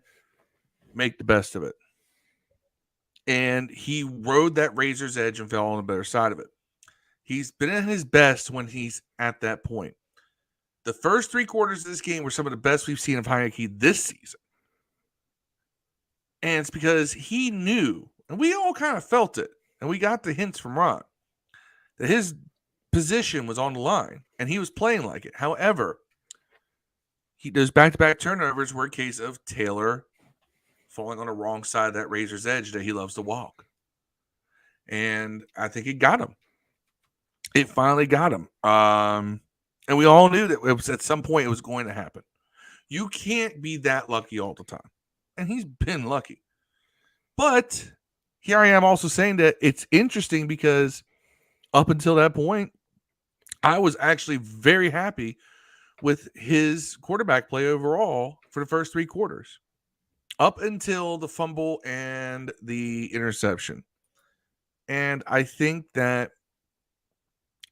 Make the best of it. And he rode that razor's edge and fell on the better side of it. He's been at his best when he's at that point. The first 3 quarters of this game were some of the best we've seen of Heinicke this season. And it's because he knew, and we all kind of felt it, and we got the hints from Ron, that his position was on the line, and he was playing like it. However, those back-to-back turnovers were a case of Taylor falling on the wrong side of that razor's edge that he loves to walk. And I think it got him. It finally got him. And we all knew that it was at some point it was going to happen. You can't be that lucky all the time. And he's been lucky. But here I am also saying that it's interesting because up until that point, I was actually very happy with his quarterback play overall for the first 3 quarters, up until the fumble and the interception. And I think that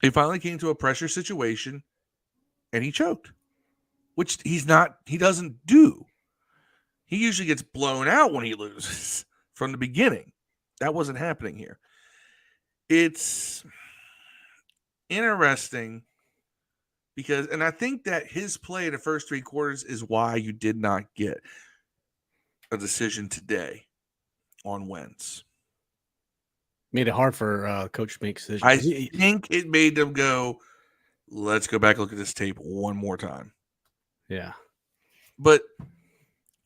he finally came to a pressure situation and he choked, which he doesn't do. He usually gets blown out when he loses from the beginning. That wasn't happening here. It's interesting because, and I think that his play in the first 3 quarters is why you did not get a decision today on Wentz. Made it hard for coach to make decisions. I think it made them go, let's go back and look at this tape one more time. Yeah. But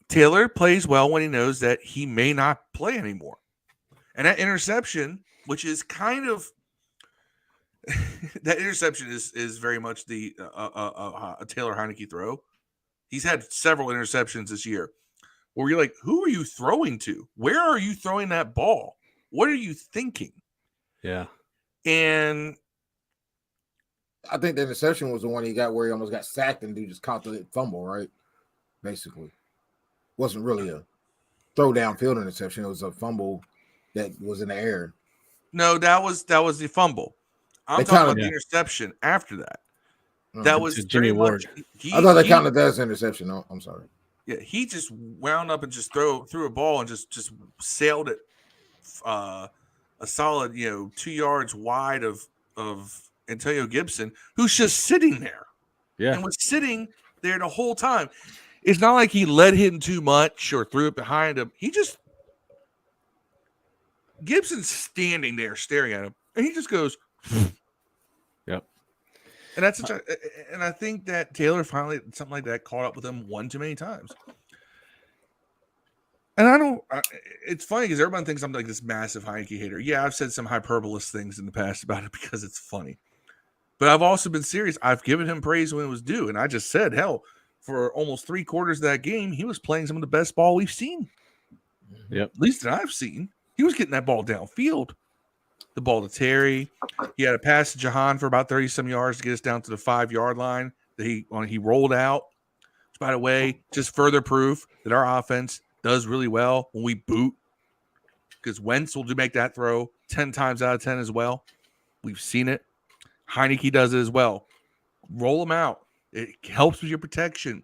Taylor plays well when he knows that he may not play anymore. And that interception, which is kind of that interception is very much the a Taylor Heineke throw. He's had several interceptions this year where you're like, who are you throwing to? Where are you throwing that ball? What are you thinking? Yeah. And I think the interception was the one he got where he almost got sacked and dude just caught the fumble, right? Basically. Wasn't really a throw downfield interception. It was a fumble that was in the air. No, that was the fumble. I'm talking about the interception after that. That was Jimmy Ward. I thought they counted that as interception. No, I'm sorry. Yeah, he just wound up and just threw a ball and just sailed it a solid 2 yards wide of Antonio Gibson, who's just sitting there. Yeah, and was sitting there the whole time. It's not like he led him too much or threw it behind him. Gibson's standing there staring at him, and he just goes. Yep. And and I think that Taylor finally something like that caught up with him one too many times. And it's funny because everyone thinks I'm like this massive Heineke hater. Yeah, I've said some hyperbolous things in the past about it because it's funny. But I've also been serious. I've given him praise when it was due. And I just said, hell, for almost 3 quarters of that game, he was playing some of the best ball we've seen. Yep. At least that I've seen. He was getting that ball downfield. The ball to Terry. He had a pass to Jahan for about 30-some yards to get us down to the 5-yard line that he rolled out. Which, by the way, just further proof that our offense does really well when we boot. Because Wentz will make that throw 10 times out of 10 as well. We've seen it. Heineke does it as well. Roll him out. It helps with your protection.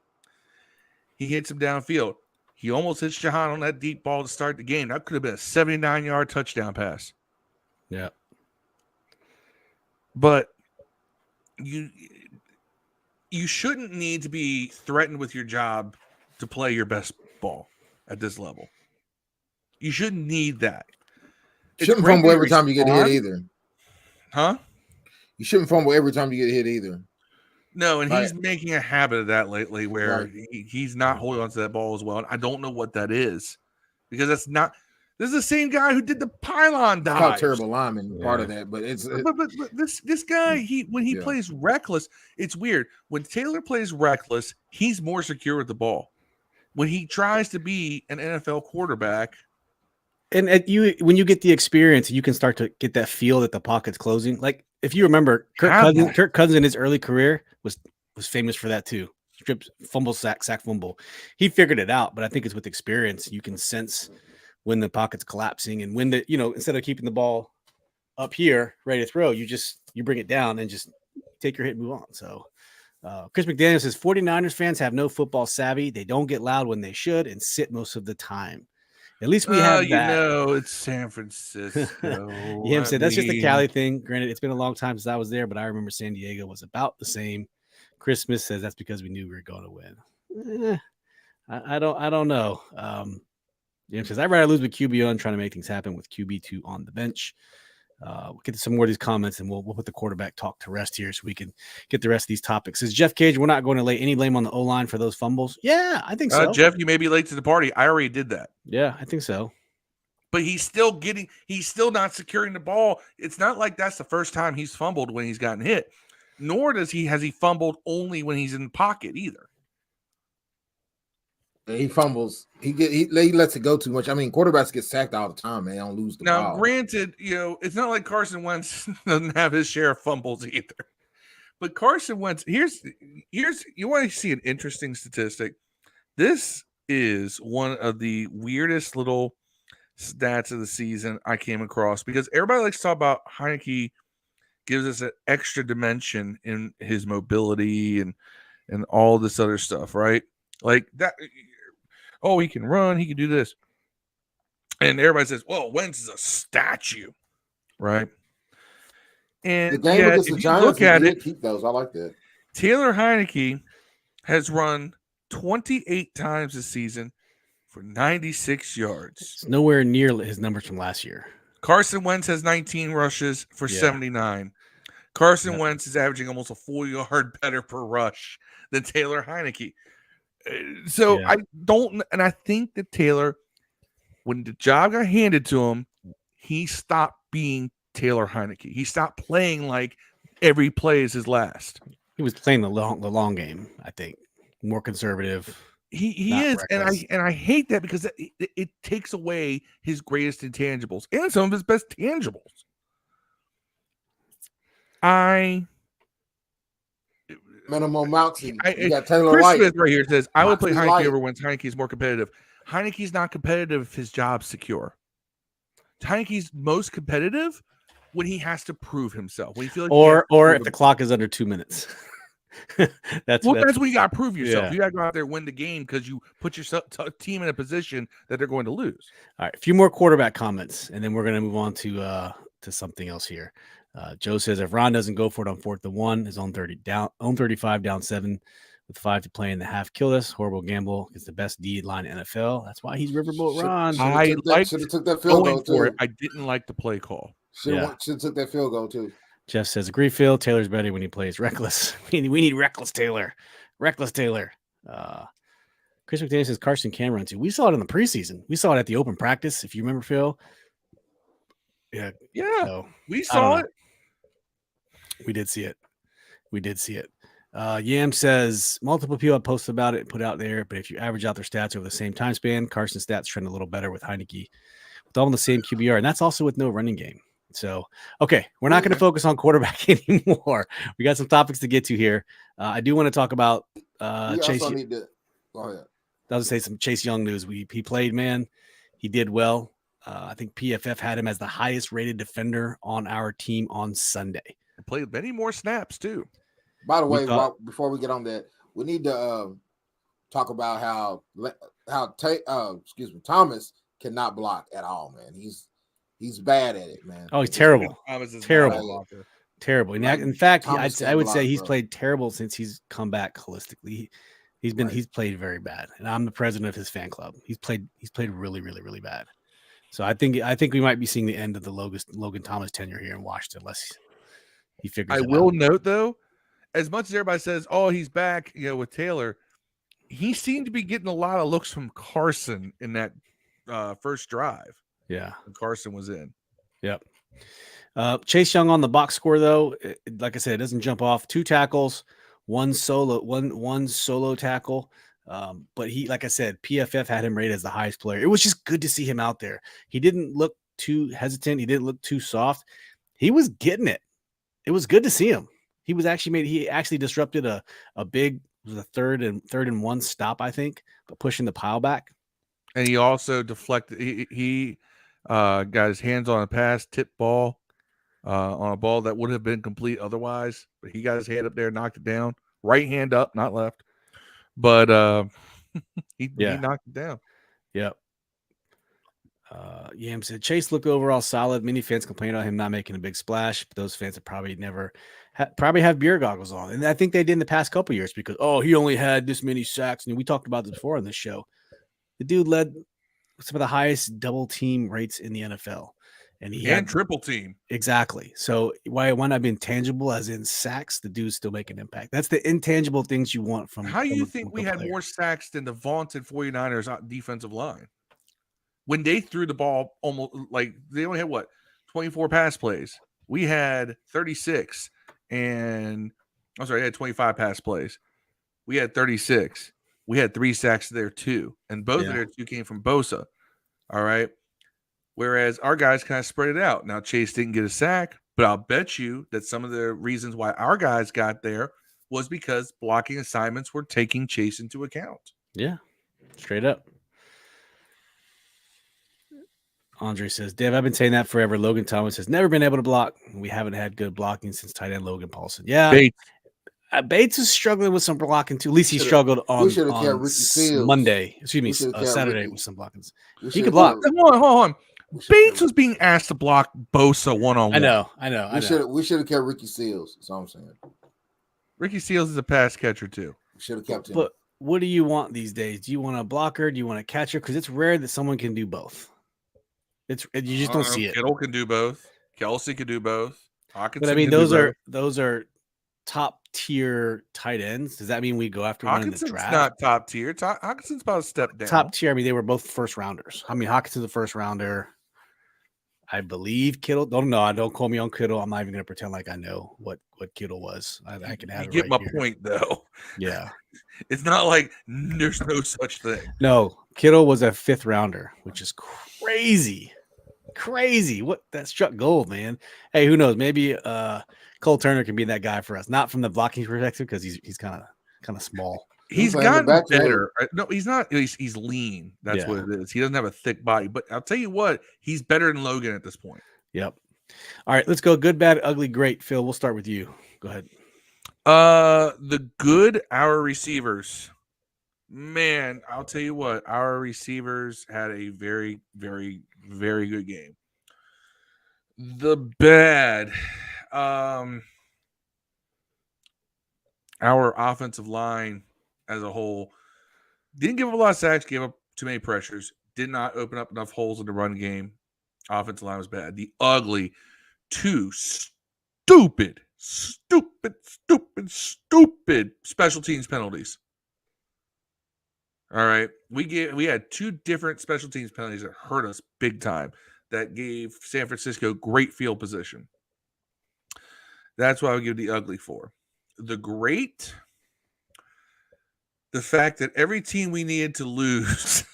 He hits him downfield. He almost hits Jahan on that deep ball to start the game. That could have been a 79-yard touchdown pass. Yeah. But you shouldn't need to be threatened with your job to play your best ball at this level. You shouldn't need that. You shouldn't fumble every time you get hit either. Huh? You shouldn't fumble every time you get hit either. No, and he's making a habit of that lately where he's not holding on to that ball as well. And I don't know what that is because this is the same guy who did the pylon dive. Called terrible lineman, part of that, but this guy, when he plays reckless, it's weird. When Taylor plays reckless, he's more secure with the ball. When he tries to be an NFL quarterback, and when you get the experience, you can start to get that feel that the pocket's closing. Like if you remember, Kirk Cousins in his early career was famous for that too. Strip, fumble, sack, fumble. He figured it out, but I think it's with experience you can sense when the pocket's collapsing and when instead of keeping the ball up here ready to throw, you bring it down and just take your hit and move on. So Chris McDaniel says 49ers fans have no football savvy. They don't get loud when they should and sit most of the time. At least we have that. It's San Francisco. Yeah, said that's just a Cali thing. Granted, it's been a long time since I was there, but I remember San Diego was about the same. Christmas says that's because we knew we were going to win. I don't know. Says I'd rather lose with QB on trying to make things happen with QB2 on the bench. We'll get to some more of these comments and we'll put the quarterback talk to rest here so we can get the rest of these topics. Says Jeff Cage, we're not going to lay any blame on the O-line for those fumbles. Yeah, I think so. Jeff, you may be late to the party. I already did that. Yeah, I think so. But he's still not securing the ball. It's not like that's the first time he's fumbled when he's gotten hit. Nor has he fumbled only when he's in the pocket either. He fumbles. He lets it go too much. I mean, quarterbacks get sacked all the time, man. They don't lose the Now, ball. granted, it's not like Carson Wentz doesn't have his share of fumbles either. But Carson Wentz, here's you want to see an interesting statistic. This is one of the weirdest little stats of the season I came across because everybody likes to talk about Heineke gives us an extra dimension in his mobility and all this other stuff, right? Like that. Oh, he can run. He can do this. And everybody says, well, Wentz is a statue, right? And the game against the Giants, look at it, keep those. I like that. Taylor Heineke has run 28 times this season for 96 yards. It's nowhere near his numbers from last year. Carson Wentz has 19 rushes for 79. Carson Wentz is averaging almost a full yard better per rush than Taylor Heineke. So I think that Taylor, when the job got handed to him, he stopped being Taylor Heineke. He stopped playing like every play is his last. He was playing the long game, I think. More conservative. He is, reckless. and I hate that because it takes away his greatest intangibles and some of his best tangibles. Minimum Moxie. You got Taylor Chris White. Smith right here says, I would play Heineke over Wentz. Heineke's more competitive. Heineke's not competitive if his job's secure. Heineke's most competitive when he has to prove himself. When he feels like or if the clock is under 2 minutes. that's when you got to prove yourself. Yeah. You got to go out there and win the game because you put your team in a position that they're going to lose. All right, a few more quarterback comments, and then we're going to move on to something else here. Joe says if Ron doesn't go for it on 4th and 1, his own 35 down 7 with 5 to play in the half. Kill this horrible gamble. It's the best D line in NFL. That's why he's Riverboat Ron. I should have took that field goal too. I didn't like the play call. Should have took that field goal too. Jeff says agree. Phil Taylor's better when he plays reckless. We need reckless Taylor. Reckless Taylor. Chris McDaniel says Carson can run too. We saw it in the preseason. We saw it at the open practice. If you remember, Phil. Yeah. So, we saw it. We did see it. Yam says multiple people have posted about it and put out there, but if you average out their stats over the same time span, Carson's stats trend a little better with Heineke, with all in the same QBR, and that's also with no running game. So, okay, we're not going to focus on quarterback anymore. We got some topics to get to here. I do want to talk about Chase. Also need to, go ahead. I was going to say some Chase Young news. He played, man. He did well. I think PFF had him as the highest rated defender on our team on Sunday. Played many more snaps too. By the way, before we get on that, we need to talk about how Thomas cannot block at all, man. He's bad at it, man. Oh, he's terrible. Terrible. In fact, I would say he's played terrible since he's come back holistically. He's played very bad, and I'm the president of his fan club. He's played really, really, really bad. So I think we might be seeing the end of the Logan Thomas tenure here in Washington, unless he figures. I will note though, as much as everybody says, "Oh, he's back," with Taylor, he seemed to be getting a lot of looks from Carson in that first drive. Yeah, when Carson was in. Yep. Chase Young on the box score though, like I said, it doesn't jump off. 2 tackles, one solo tackle. But he, like I said, PFF had him rated as the highest player. It was just good to see him out there. He didn't look too hesitant. He didn't look too soft. He was getting it. It was good to see him. He actually disrupted a big, was a third and 1 stop, I think, but pushing the pile back. And he also deflected. He got his hands on a pass, tip ball, on a ball that would have been complete otherwise. But he got his hand up there, knocked it down. Right hand up, not left. But he knocked it down. Yep. Yam said Chase looked overall solid. Many fans complain about him not making a big splash, but those fans have probably never have beer goggles on, and I think they did in the past couple of years because he only had this many sacks, and we talked about this before on this show. The dude led some of the highest double team rates in the NFL, and he had triple team exactly. So why not be intangible as in sacks? The dude's still make an impact. That's the intangible things you want from. How do you think we had more sacks than the vaunted 49ers defensive line? When they threw the ball almost like they only had 24 pass plays. We had 36, and I'm sorry, he had 25 pass plays. We had 36. We had 3 sacks there too, and both of their 2 came from Bosa. All right. Whereas our guys kind of spread it out. Now Chase didn't get a sack, but I'll bet you that some of the reasons why our guys got there was because blocking assignments were taking Chase into account. Yeah, straight up. Andre says, Dev, I've been saying that forever. Logan Thomas has never been able to block. We haven't had good blocking since tight end Logan Paulson. Yeah. Bates is struggling with some blocking too. At least he struggled on Monday. Excuse me, Saturday with some blockings. He could block. Hold on. Bates was being asked to block Bosa one-on-one. I know. We should have kept Ricky Seals. That's all I'm saying. Ricky Seals is a pass catcher too. We should have kept him. But what do you want these days? Do you want a blocker? Do you want a catcher? Because it's rare that someone can do both. You just don't see it. Kittle can do both. Kelsey could do both. Hawkinson. But I mean, those are top tier tight ends. Does that mean we go after one in the draft? Not top tier. Hawkinson's about a step down. Top tier. I mean, they were both first rounders. I mean, Hawkinson's a first rounder. I believe Kittle. Don't call me on Kittle. I'm not even going to pretend like I know what Kittle was. I can have. You get my point, though. Yeah, it's not like there's no such thing. No, Kittle was a 5th rounder, which is crazy. What that struck gold, man. Hey, who knows? Maybe Cole Turner can be that guy for us. Not from the blocking perspective because he's kind of small. He's gotten better. No, he's not. He's lean. That's what it is. He doesn't have a thick body. But I'll tell you what, he's better than Logan at this point. Yep. All right, let's go. Good, bad, ugly, great. Phil, we'll start with you. Go ahead. The good, our receivers. Man, I'll tell you what, our receivers had a very, very, very good game. The bad, our offensive line as a whole didn't give up a lot of sacks, gave up too many pressures, did not open up enough holes in the run game. Offensive line was bad. The ugly, 2 stupid special teams penalties. All right. We had 2 different special teams penalties that hurt us big time, that gave San Francisco great field position. That's what I would give the ugly for. The great, the fact that every team we needed to lose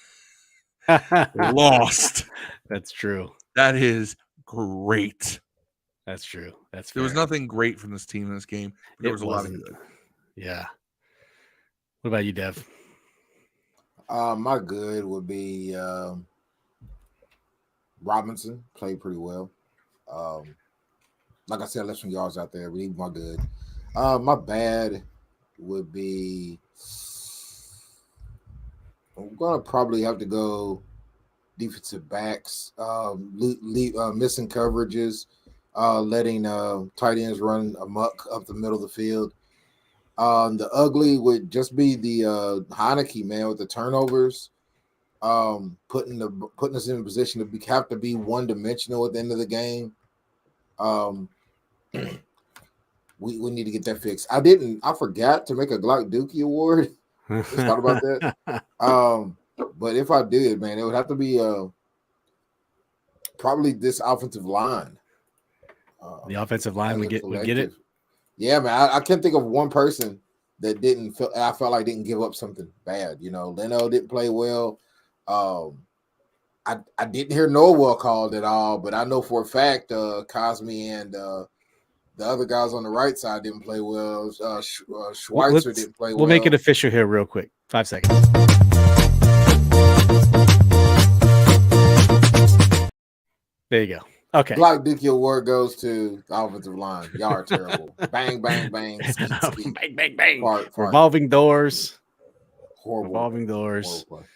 lost. That's true. That is great. That's true. There was nothing great from this team in this game. But there was a lot of good. Yeah. What about you, Dev? My good would be Robinson. Played pretty well. Like I said, left some yards out there. Really, my good. My bad would be I'm gonna probably have to go defensive backs, missing coverages, letting tight ends run amok up the middle of the field. The ugly would just be the Heineke, man, with the turnovers, putting us in a position to have to be one-dimensional at the end of the game. We need to get that fixed. I forgot to make a Glock Dookie award. Just thought about that. But if I did, man, it would have to be probably this offensive line. The offensive line would get it. Yeah, man. I can't think of one person that I felt like didn't give up something bad. You know, Leno didn't play well. I didn't hear Norwell called at all, but I know for a fact Cosme and the other guys on the right side didn't play well. Schweitzer didn't play well. We'll make it official here real quick. 5 seconds. There you go. Okay. Glock Dookie award goes to the offensive line. Y'all are terrible. Bang, bang, bang. Bang, bang, bang. Fart. Revolving doors. Horrible. Revolving doors. Horrible.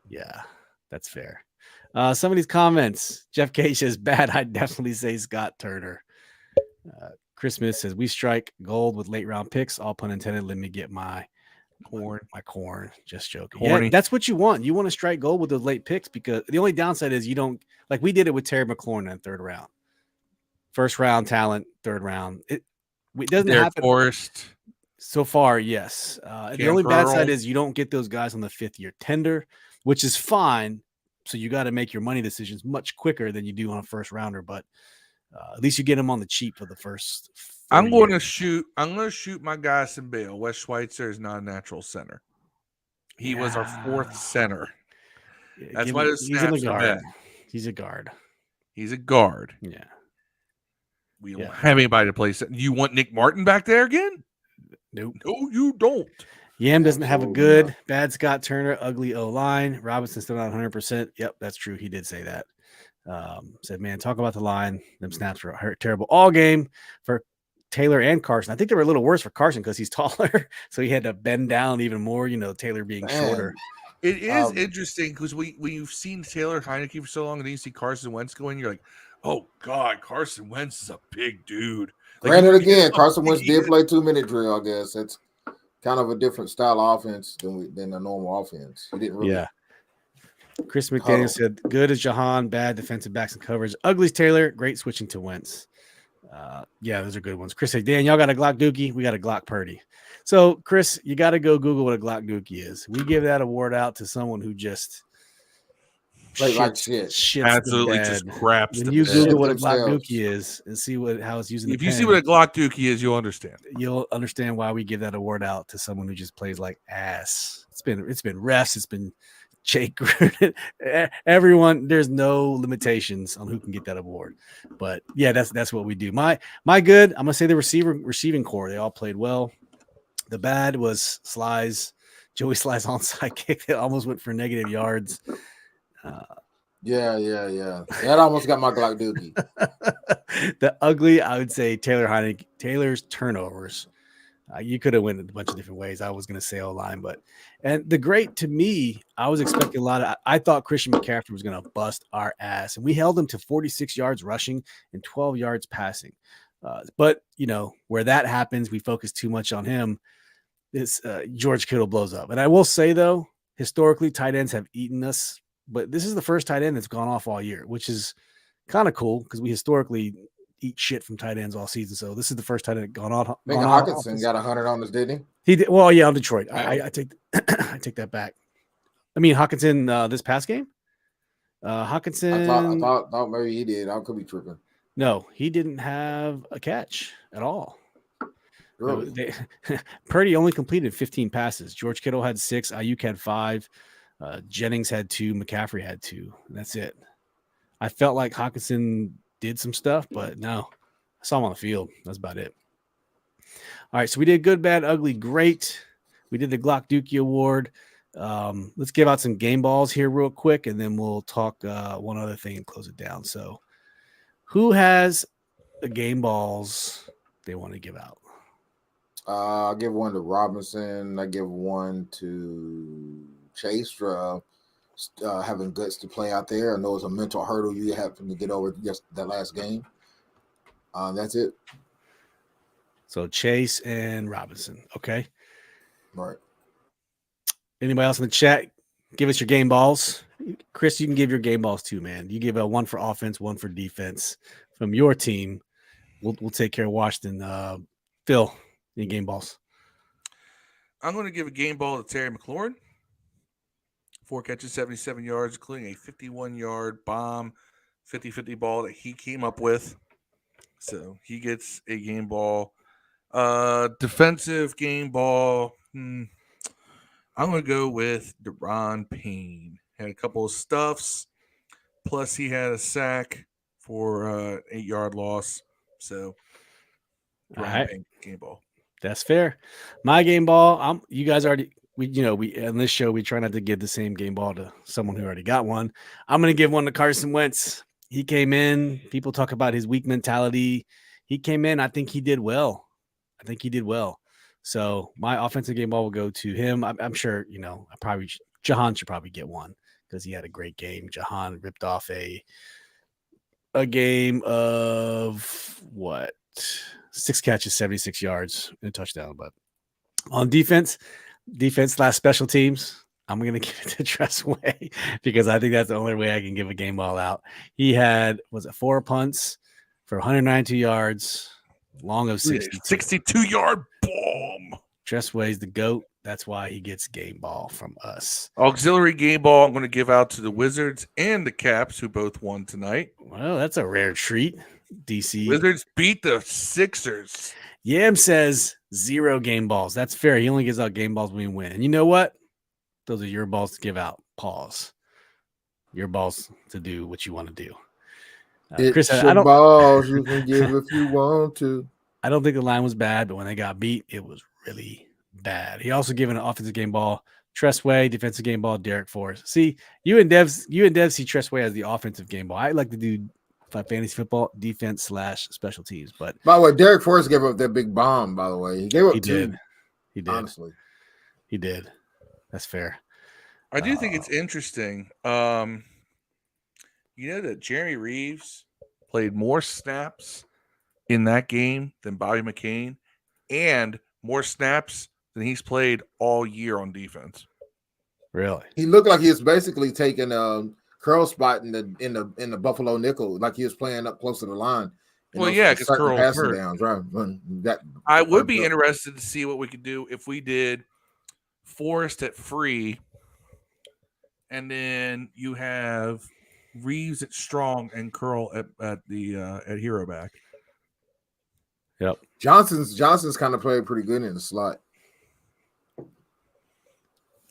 Yeah, that's fair. Some of these comments. Jeff K says, bad. I'd definitely say Scott Turner. Chris Smith says, we strike gold with late round picks. All pun intended. Let me get my corn. Just joking. Yeah, that's what you want. You want to strike gold with those late picks because the only downside is you don't, like we did it with Terry McLaurin in the 3rd round. 1st round talent, 3rd round. It doesn't happen. Forrest. So far, yes. The only bad side is you don't get those guys on the 5th year tender, which is fine. So you got to make your money decisions much quicker than you do on a 1st rounder. But At least you get him on the cheap for the first. I'm 4 going to years. shoot. I'm going to shoot my guy some bail. Wes Schweitzer is not a natural center. He was our fourth center. That's why the He's in the snaps are guard. bad. He's a guard. He's a guard. Yeah. We don't have anybody to play. You want Nick Martin back there again? Nope. No, you don't. Yam doesn't have a Absolutely good, not. bad Scott Turner, ugly O-line. Robinson still not 100%. Yep, that's true. He did say that. Said, man, talk about the line. Them snaps were terrible all game for Taylor and Carson. I think they were a little worse for Carson because he's taller, so he had to bend down even more. Taylor being shorter. It is interesting because when you've seen Taylor Heineke for so long and then you see Carson Wentz going, you're like, oh God, Carson Wentz is a big dude. Granted, again, Carson Wentz did play 2-minute drill. I guess that's kind of a different style of offense than a normal offense. He didn't really. Yeah. Chris McDaniel said, good as Jahan, bad defensive backs and coverage. Ugly's Taylor, great switching to Wentz. Yeah, those are good ones. Chris said, Dan, y'all got a Glock Dookie? We got a Glock Purdy. So, Chris, you got to go Google what a Glock Dookie is. We give that award out to someone who just shits absolutely the bed. just craps. When you Google what a themselves. Glock Dookie is and see how it's using If you see what a Glock Dookie is, you'll understand. You'll understand why we give that award out to someone who just plays like ass. It's been refs. It's been Jake Gruden, everyone. There's no limitations on who can get that award. But yeah, that's what we do. My good. I'm gonna say the receiving core. They all played well. The bad was Joey Sly's onside kick that almost went for negative yards. Yeah. That almost got my Glock Dookie. The ugly, I would say Taylor Heineke. Taylor's turnovers. You could have went a bunch of different ways. I was going to say O-line, and the great to me, I was expecting a lot of. I thought Christian McCaffrey was going to bust our ass, and we held him to 46 yards rushing and 12 yards passing. But where that happens, we focus too much on him. George Kittle blows up, and I will say though, historically, tight ends have eaten us, but this is the first tight end that's gone off all year, which is kind of cool because we historically eat shit from tight ends all season. So this is the first tight end gone off. Hockenson got 100 on us, didn't he? He did. Well, yeah, on Detroit. I take I take that back. I mean, Hockenson this past game. Hockenson. I thought maybe he did. I could be tripping. No, he didn't have a catch at all. Really? Purdy only completed 15 passes. George Kittle had 6. Ayuk had 5. Jennings had 2. McCaffrey had 2. And that's it. I felt like Hockenson did some stuff, but no, I saw him on the field. That's about it. All right, so we did good, bad, ugly, great. We did the Glock Dookie Award. Let's give out some game balls here real quick, and then we'll talk one other thing and close it down. So who has the game balls they want to give out? I'll give one to Robinson. I give one to Chase for having guts to play out there. I know it's a mental hurdle you have to get over just that last game. That's it. So Chase and Robinson. Okay. Right. Anybody else in the chat? Give us your game balls. Chris, you can give your game balls too, man. You give one for offense, one for defense from your team. We'll take care of Washington. Phil, any game balls? I'm going to give a game ball to Terry McLaurin. 4 catches, 77 yards, including a 51-yard bomb, 50-50 ball that he came up with. So he gets a game ball. Defensive game ball. I'm going to go with Deron Payne. Had a couple of stuffs. Plus, he had a sack for 8-yard loss. So, Deron Payne, game ball. That's fair. My game ball, you guys already... We on this show we try not to give the same game ball to someone who already got one. I'm going to give one to Carson Wentz. He came in. People talk about his weak mentality. He came in. I think he did well. So my offensive game ball will go to him. I'm sure Jahan should probably get one because he had a great game. Jahan ripped off a game of 6 catches, 76 yards, and a touchdown. But on defense / special teams, I'm going to give it to Tressway because I think that's the only way I can give a game ball out. He had, 4 punts for 192 yards, long of 62-yard bomb. Tressway's the GOAT. That's why he gets game ball from us. Auxiliary game ball I'm going to give out to the Wizards and the Caps, who both won tonight. Well, that's a rare treat. DC. Wizards beat the Sixers. Yam says 0 game balls. That's fair. He only gives out game balls when we win. And you know what? Those are your balls to give out. Pause. Your balls to do what you want to do. Chris, I don't. Balls you can give if you want to. I don't think the line was bad, but when they got beat, it was really bad. He also given an offensive game ball. Tressway, defensive game ball, Derek Forrest. See, you and Dev see Tressway as the offensive game ball. I like to do fantasy football defense / special teams. But by the way, Derek Forrest gave up that big bomb. By the way, he gave up two. He did. Honestly, he did. That's fair. I do think it's interesting. You know that Jeremy Reeves played more snaps in that game than Bobby McCain, and more snaps than he's played all year on defense. Really? He looked like he was basically taking a curl spot in the Buffalo nickel, like he was playing up close to the line. Well, yeah, because Curl hurt. Downs, right? I would be interested to see what we could do if we did Forrest at free, and then you have Reeves at strong and Curl at hero back. Yep. Johnson's kind of played pretty good in the slot.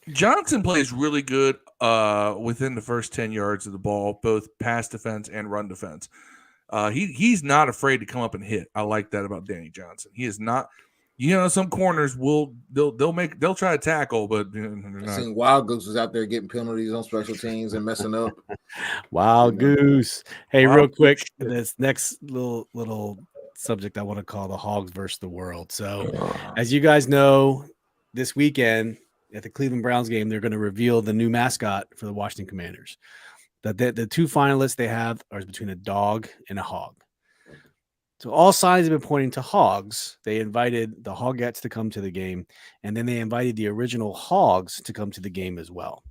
Johnson plays really good within the first 10 yards of the ball, both pass defense and run defense. He's not afraid to come up and hit. I like that about Danny Johnson. He is not. Some corners they'll try to tackle, but I've seen Wild Goose was out there getting penalties on special teams and messing up. Wild Goose. Hey, real quick, this next little subject I want to call the Hogs versus the world. So, as you guys know, this weekend at the Cleveland Browns game, they're going to reveal the new mascot for the Washington Commanders. The two finalists they have are between a dog and a hog. So all signs have been pointing to hogs. They invited the Hogettes to come to the game, and then they invited the original Hogs to come to the game as well.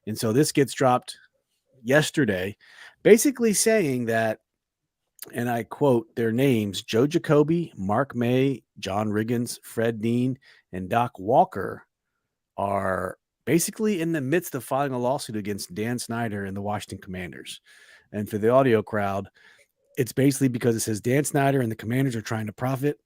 And so this gets dropped yesterday, basically saying that, and I quote their names, Joe Jacoby, Mark May, John Riggins, Fred Dean, and Doc Walker are basically in the midst of filing a lawsuit against Dan Snyder and the Washington Commanders. And for the audio crowd, it's basically because it says Dan Snyder and the Commanders are trying to profit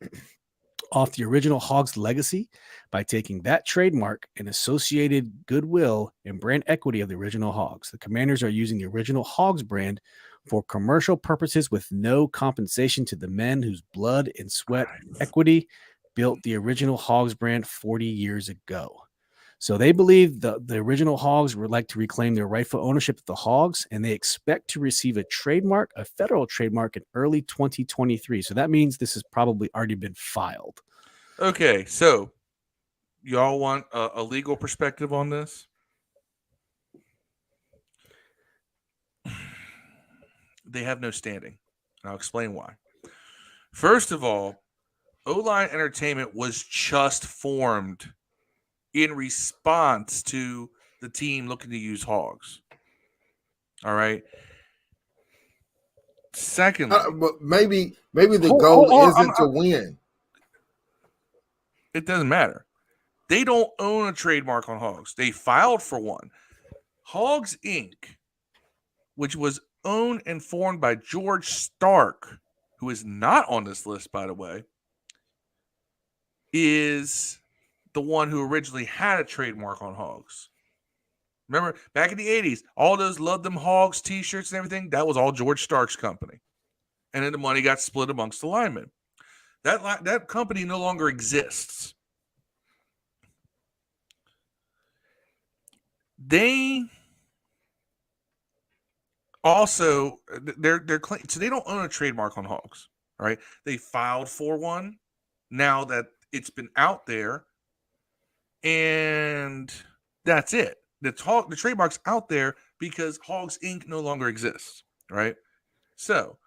off the original Hogs legacy by taking that trademark and associated goodwill and brand equity of the original Hogs. The Commanders are using the original Hogs brand for commercial purposes with no compensation to the men whose blood and sweat and equity built the original Hogs brand 40 years ago. So they believe the original Hogs would like to reclaim their rightful ownership of the Hogs, and they expect to receive a federal trademark in early 2023. So that means this has probably already been filed. Okay, so y'all want a legal perspective on this? They have no standing. And I'll explain why. First of all, O-Line Entertainment was just formed in response to the team looking to use Hogs. All right. Secondly, but maybe the goal isn't to win. It doesn't matter. They don't own a trademark on Hogs. They filed for one. Hogs Inc., which was owned and formed by George Stark, who is not on this list, by the way, is the one who originally had a trademark on Hogs. Remember, back in the 80s, all those Love Them Hogs t-shirts and everything, that was all George Stark's company. And then the money got split amongst the linemen. That company no longer exists. They also, they're so they don't own a trademark on Hogs, right? They filed for one now that it's been out there. And that's it. The trademark's out there because Hogs Inc. no longer exists, right? So,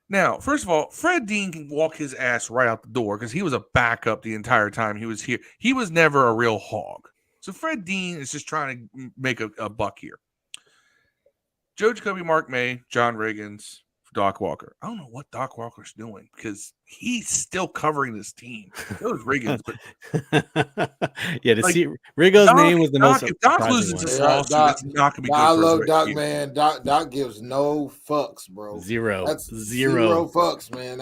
now, first of all, Fred Dean can walk his ass right out the door because he was a backup the entire time he was here. He was never a real hog. So, Fred Dean is just trying to make a buck here. Joe Jacoby, Mark May, John Riggins, Doc Walker. I don't know what Doc Walker's doing because he's still covering this team. Those Riggins, but yeah, to like, see Rigo's Doc, name was the most if Doc surprising loses one. this Yeah, lawsuit, Doc- it's not going to be good I for his love right Doc, team. man. Doc gives no fucks, bro. Zero. That's zero fucks, man.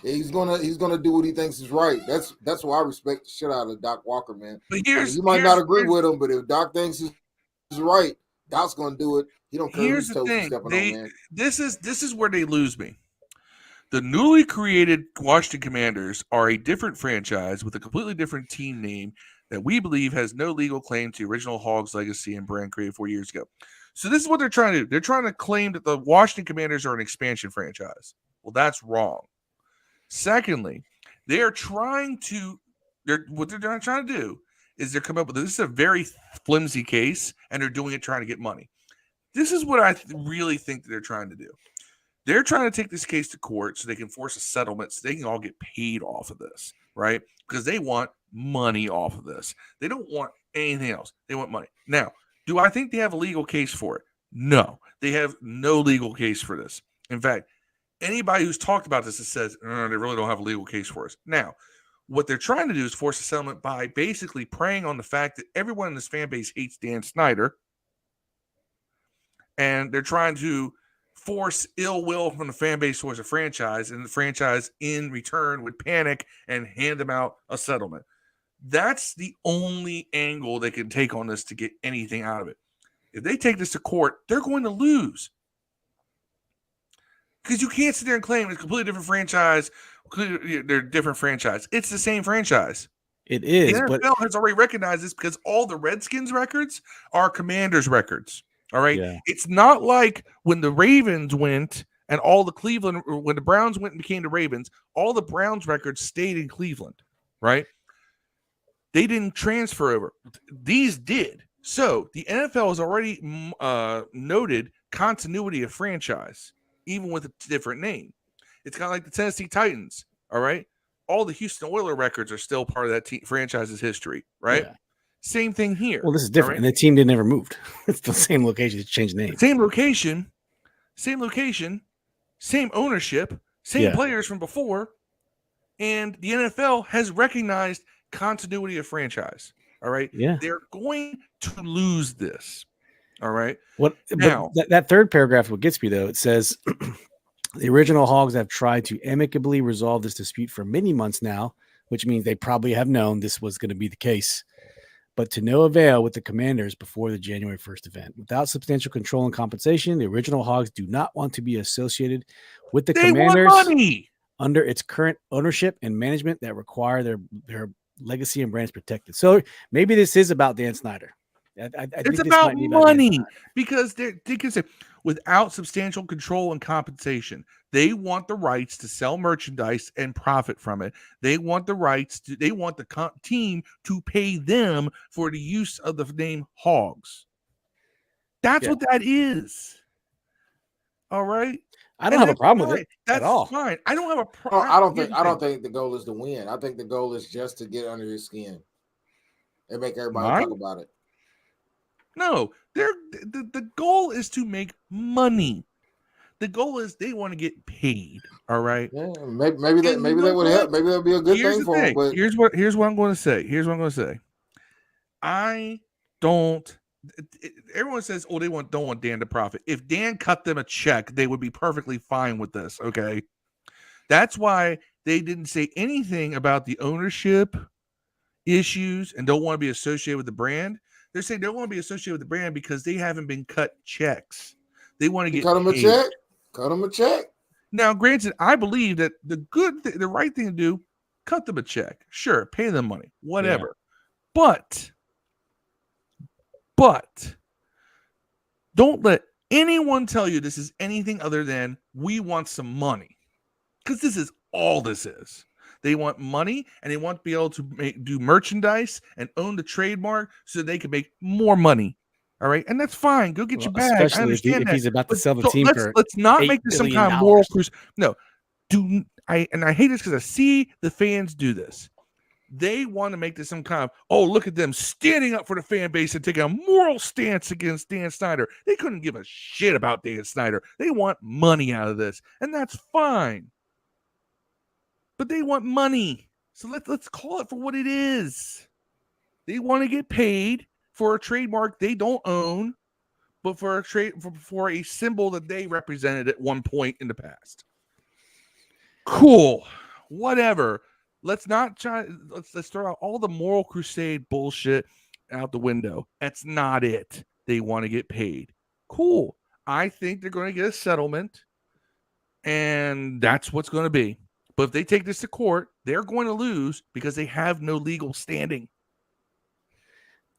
He's gonna do what he thinks is right. That's why I respect the shit out of Doc Walker, man. But You might not agree with him, but if Doc thinks is right, Doc's gonna do it. He don't care here's whose the toes he's thing. stepping on, man. This is where they lose me. The newly created Washington Commanders are a different franchise with a completely different team name that we believe has no legal claim to the original Hogs legacy and brand created 4 years ago. So this is what they're trying to do. They're trying to claim that the Washington Commanders are an expansion franchise. Well, that's wrong. Secondly, what they're trying to do is they're coming up with this is a very flimsy case, and they're doing it trying to get money. This is what I really think that they're trying to do. They're trying to take this case to court so they can force a settlement so they can all get paid off of this, right? Because they want money off of this. They don't want anything else. They want money. Now, do I think they have a legal case for it? No. They have no legal case for this. In fact, anybody who's talked about this says, they really don't have a legal case for us. Now, what they're trying to do is force a settlement by basically preying on the fact that everyone in this fan base hates Dan Snyder. And they're trying to force ill will from the fan base towards a franchise, and the franchise in return would panic and hand them out a settlement. That's the only angle they can take on this to get anything out of it. If they take this to court, they're going to lose. Because you can't sit there and claim it's a completely different franchise. They're different franchise. It's the same franchise. It is, the NFL has already recognized this because all the Redskins records are Commanders records. All right. Yeah. It's not like when the Ravens went and when the Browns went and became the Ravens, all the Browns records stayed in Cleveland, right? They didn't transfer over. These did. So the NFL has already noted continuity of franchise, even with a different name. It's kind of like the Tennessee Titans. All right. All the Houston Oilers records are still part of that franchise's history, right? Yeah. Same thing here. Well, this is different. Right? And the team never moved. It's the same location. It's changed name. Same location, same ownership, same players from before. And the NFL has recognized continuity of franchise. All right. Yeah. They're going to lose this. All right. Now, that third paragraph, what gets me, though, it says the original Hogs have tried to amicably resolve this dispute for many months now, which means they probably have known this was going to be the case. But to no avail with the Commanders before the January 1st event. Without substantial control and compensation, the original Hogs do not want to be associated with the Commanders under its current ownership and management that require their legacy and brands protected. So maybe this is about Dan Snyder. It's about money because they can say without substantial control and compensation, they want the rights to sell merchandise and profit from it. They want the rights they want the team to pay them for the use of the name Hogs. That's what that is. All right. I don't have a problem with it at all. Fine. I don't have a problem. I don't think the goal is to win. I think the goal is just to get under his skin and make everybody talk about it. No, the goal is to make money. The goal is they want to get paid. All right. Yeah, maybe that would help. Maybe that'll be a good thing for him. But here's what I'm going to say. I don't. Everyone says, "Oh, don't want Dan to profit." If Dan cut them a check, they would be perfectly fine with this. Okay, that's why they didn't say anything about the ownership issues and don't want to be associated with the brand. They're saying they don't want to be associated with the brand because they haven't been cut checks. They want to get cut them a check. Cut them a check. Now, granted, I believe that the right thing to do, cut them a check. Sure, pay them money, whatever. Yeah. But don't let anyone tell you this is anything other than we want some money, because this is all this is. They want money, and they want to be able to do merchandise and own the trademark so they can make more money. All right, and that's fine. Go get your bag. Especially I understand if he's about to sell the team for let's not make this some kind of moral cruise. No, I hate this because I see the fans do this. They want to make this some kind of, oh, look at them standing up for the fan base and taking a moral stance against Dan Snyder. They couldn't give a shit about Dan Snyder. They want money out of this, and that's fine. But they want money. So let's call it for what it is. They want to get paid for a trademark they don't own, but for a symbol that they represented at one point in the past. Cool. Whatever. Let's not try. Let's throw out all the moral crusade bullshit out the window. That's not it. They want to get paid. Cool. I think they're going to get a settlement, and that's what's going to be. But if they take this to court, they're going to lose because they have no legal standing.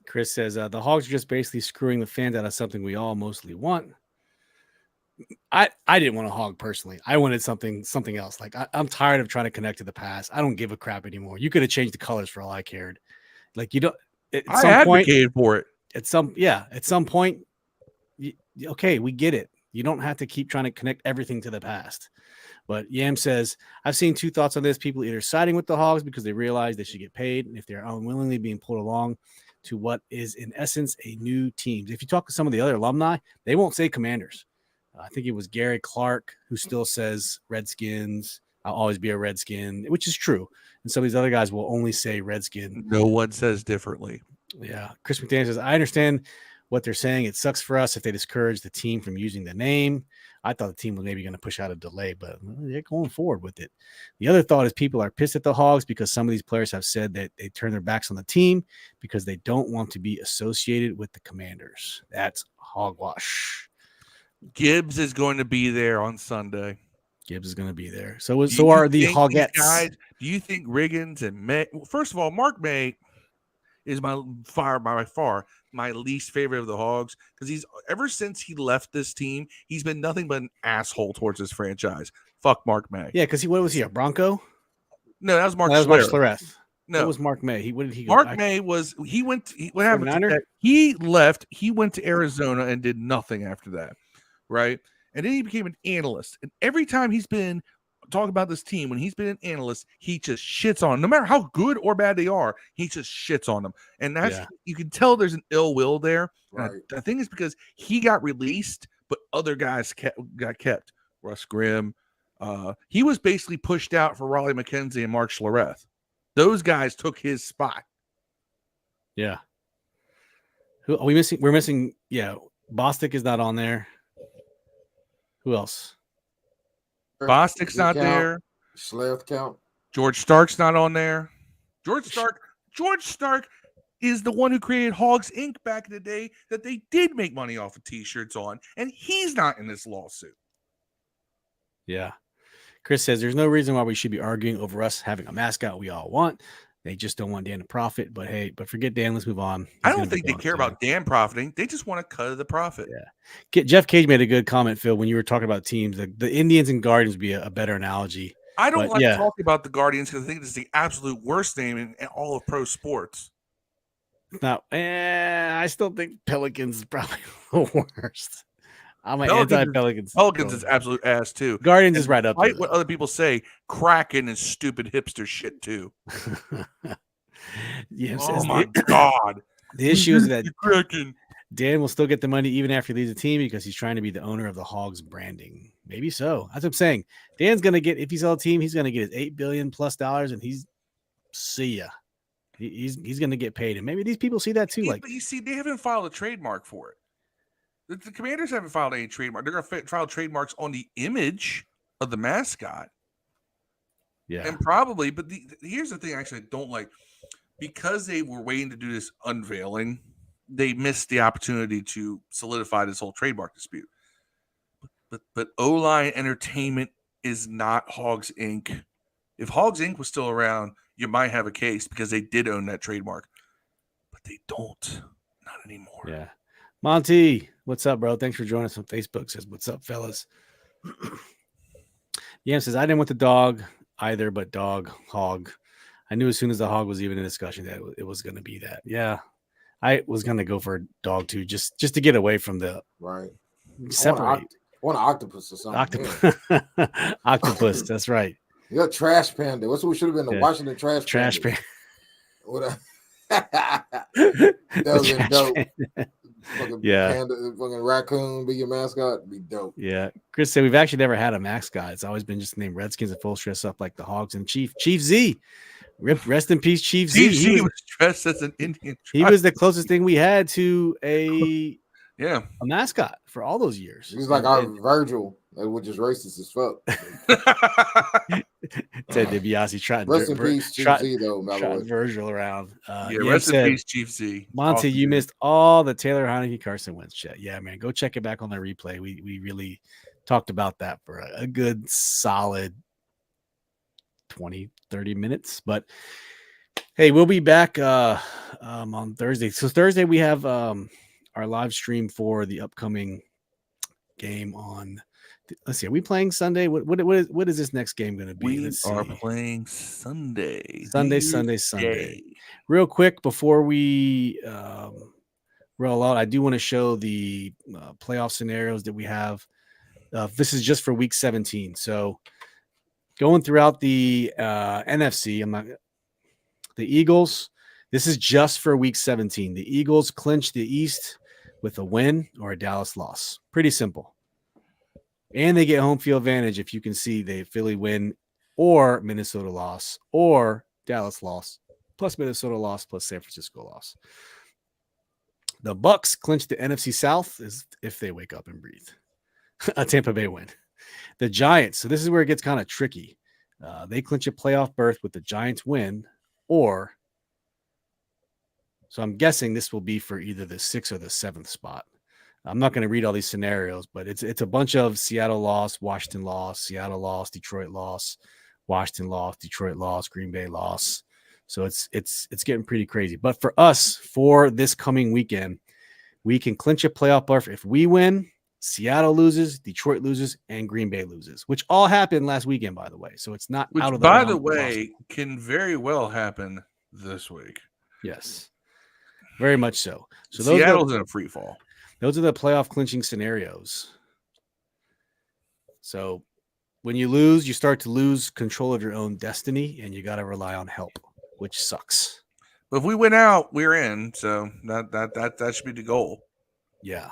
Chris says the Hogs are just basically screwing the fans out of something we all mostly want. I didn't want a hog personally. I wanted something else. Like I'm tired of trying to connect to the past. I don't give a crap anymore. You could have changed the colors for all I cared. Like you don't. I advocated for it. At some point, okay, we get it. You don't have to keep trying to connect everything to the past. But Yam says, I've seen two thoughts on this. People either siding with the Hogs because they realize they should get paid, and if they're unwillingly being pulled along to what is in essence a new team. If you talk to some of the other alumni, they won't say Commanders. I think it was Gary Clark who still says Redskins. I'll always be a Redskin, which is true. And some of these other guys will only say Redskin. No one says differently. Yeah. Chris McDaniel says, I understand what they're saying. It sucks for us if they discourage the team from using the name. I thought the team was maybe going to push out a delay, but they're going forward with it. The other thought is people are pissed at the Hogs because some of these players have said that they turn their backs on the team because they don't want to be associated with the Commanders. That's hogwash. Gibbs is going to be there on Sunday. Gibbs is going to be there. So are the Hogettes. Guys, do you think Riggins and May? Well, first of all, Mark May is by far my least favorite of the Hogs because he's ever since he left this team, he's been nothing but an asshole towards his franchise. Fuck Mark May. Yeah, because what was he, a Bronco? No, that was Mark. That was Mark Schlereth. No, that was Mark May. What did he go? Mark May was what happened? He left. He went to Arizona and did nothing after that. Right. And then he became an analyst. And every time he's been talking about this team, when he's been an analyst, he just shits on them. No matter how good or bad they are, he just shits on them. And you can tell there's an ill will there. Right. I think it's because he got released, but other guys got kept. Russ Grimm. He was basically pushed out for Raleigh McKenzie and Mark Schlereth. Those guys took his spot. Yeah. Who are we missing? We're missing. Yeah. Bostic is not on there. Who else? Bostic's not there. Schlereth count. George Stark's not on there. George Stark is the one who created Hogs Inc. back in the day that they did make money off of T-shirts on, and he's not in this lawsuit. Yeah. Chris says there's no reason why we should be arguing over us having a mascot we all want. They just don't want Dan to profit. But hey, forget Dan. Let's move on. I don't think they care about Dan profiting. They just want to cut of the profit. Yeah. Jeff Cage made a good comment, Phil, when you were talking about teams. The Indians and Guardians would be a better analogy. I don't talking about the Guardians because I think it's the absolute worst name in all of pro sports. Now, I still think Pelicans is probably the worst. I'm an anti-Pelicans. Pelicans is absolute ass too. Guardians is right up there. What other people say, Kraken is stupid hipster shit too. Oh my God. The issue is that Kraken. Dan will still get the money even after he leaves the team because he's trying to be the owner of the Hogs branding. Maybe so. That's what I'm saying. Dan's gonna get, if he's on a team, he's gonna get his $8 billion plus, and he's see ya. He's gonna get paid, and maybe these people see that too. But you see, they haven't filed a trademark for it. The Commanders haven't filed any trademark. They're going to file trademarks on the image of the mascot. Yeah. And probably, but here's the thing actually I don't like. Because they were waiting to do this unveiling, they missed the opportunity to solidify this whole trademark dispute. But O-Line Entertainment is not Hogs Inc. If Hogs Inc. was still around, you might have a case because they did own that trademark. But they don't. Not anymore. Yeah. Monty, what's up, bro? Thanks for joining us on Facebook. Says, what's up, fellas? Yam says, I didn't want the dog either, but hog. I knew as soon as the hog was even in discussion that it was going to be that. Yeah. I was going to go for a dog too, just to get away from the separate. I want an octopus or something. Octopus, that's right. You're a trash panda. That's what we should have been, the Washington Trash Panda. What that was been dope. Fucking Yeah. panda, fucking raccoon be your mascot. Be dope. Yeah. Chris said we've actually never had a mascot. It's always been just named Redskins and full dress up like the Hogs and Chief Z. Rest in peace, Chief Z. Chief Z was dressed as an Indian. He was the closest thing we had to a mascot for all those years. He was like our Virgil, which is racist as fuck. Ted DiBiase trotting rest in peace, Chief Z, though. By the way, Virgil around. Rest in peace, Chief Z. Monty, you missed all the Taylor Heineke Carson Wentz shit. Yeah, man, go check it back on the replay. We really talked about that for a good solid 20-30 minutes. But hey, we'll be back on Thursday. So Thursday we have our live stream for the upcoming game on. Let's see. Are we playing Sunday? What is this next game going to be? We are playing Sunday. Sunday. Real quick before we roll out, I do want to show the playoff scenarios that we have. This is just for week 17. So going throughout the NFC, the Eagles. This is just for week 17. The Eagles clinch the East with a win or a Dallas loss. Pretty simple. And they get home field advantage if you can see the Philly win or Minnesota loss or Dallas loss plus Minnesota loss plus San Francisco loss. The Bucks clinch the NFC South is if they wake up and breathe. A Tampa Bay win. The Giants. So this is where it gets kind of tricky. They clinch a playoff berth with the Giants win or. So I'm guessing this will be for either the 6th or the 7th spot. I'm not going to read all these scenarios, but it's a bunch of Seattle loss, Washington loss, Seattle loss, Detroit loss, Washington loss, Detroit loss, Green Bay loss. So it's getting pretty crazy. But for us, for this coming weekend, we can clinch a playoff berth if we win, Seattle loses, Detroit loses, and Green Bay loses, which all happened last weekend, by the way. So it's not out of the by the way, can very well happen this week. Yes, very much so. So Seattle's in a free fall. Those are the playoff clinching scenarios. So when you lose, you start to lose control of your own destiny, and you got to rely on help, which sucks. But if we win out, we're in. So that should be the goal. Yeah.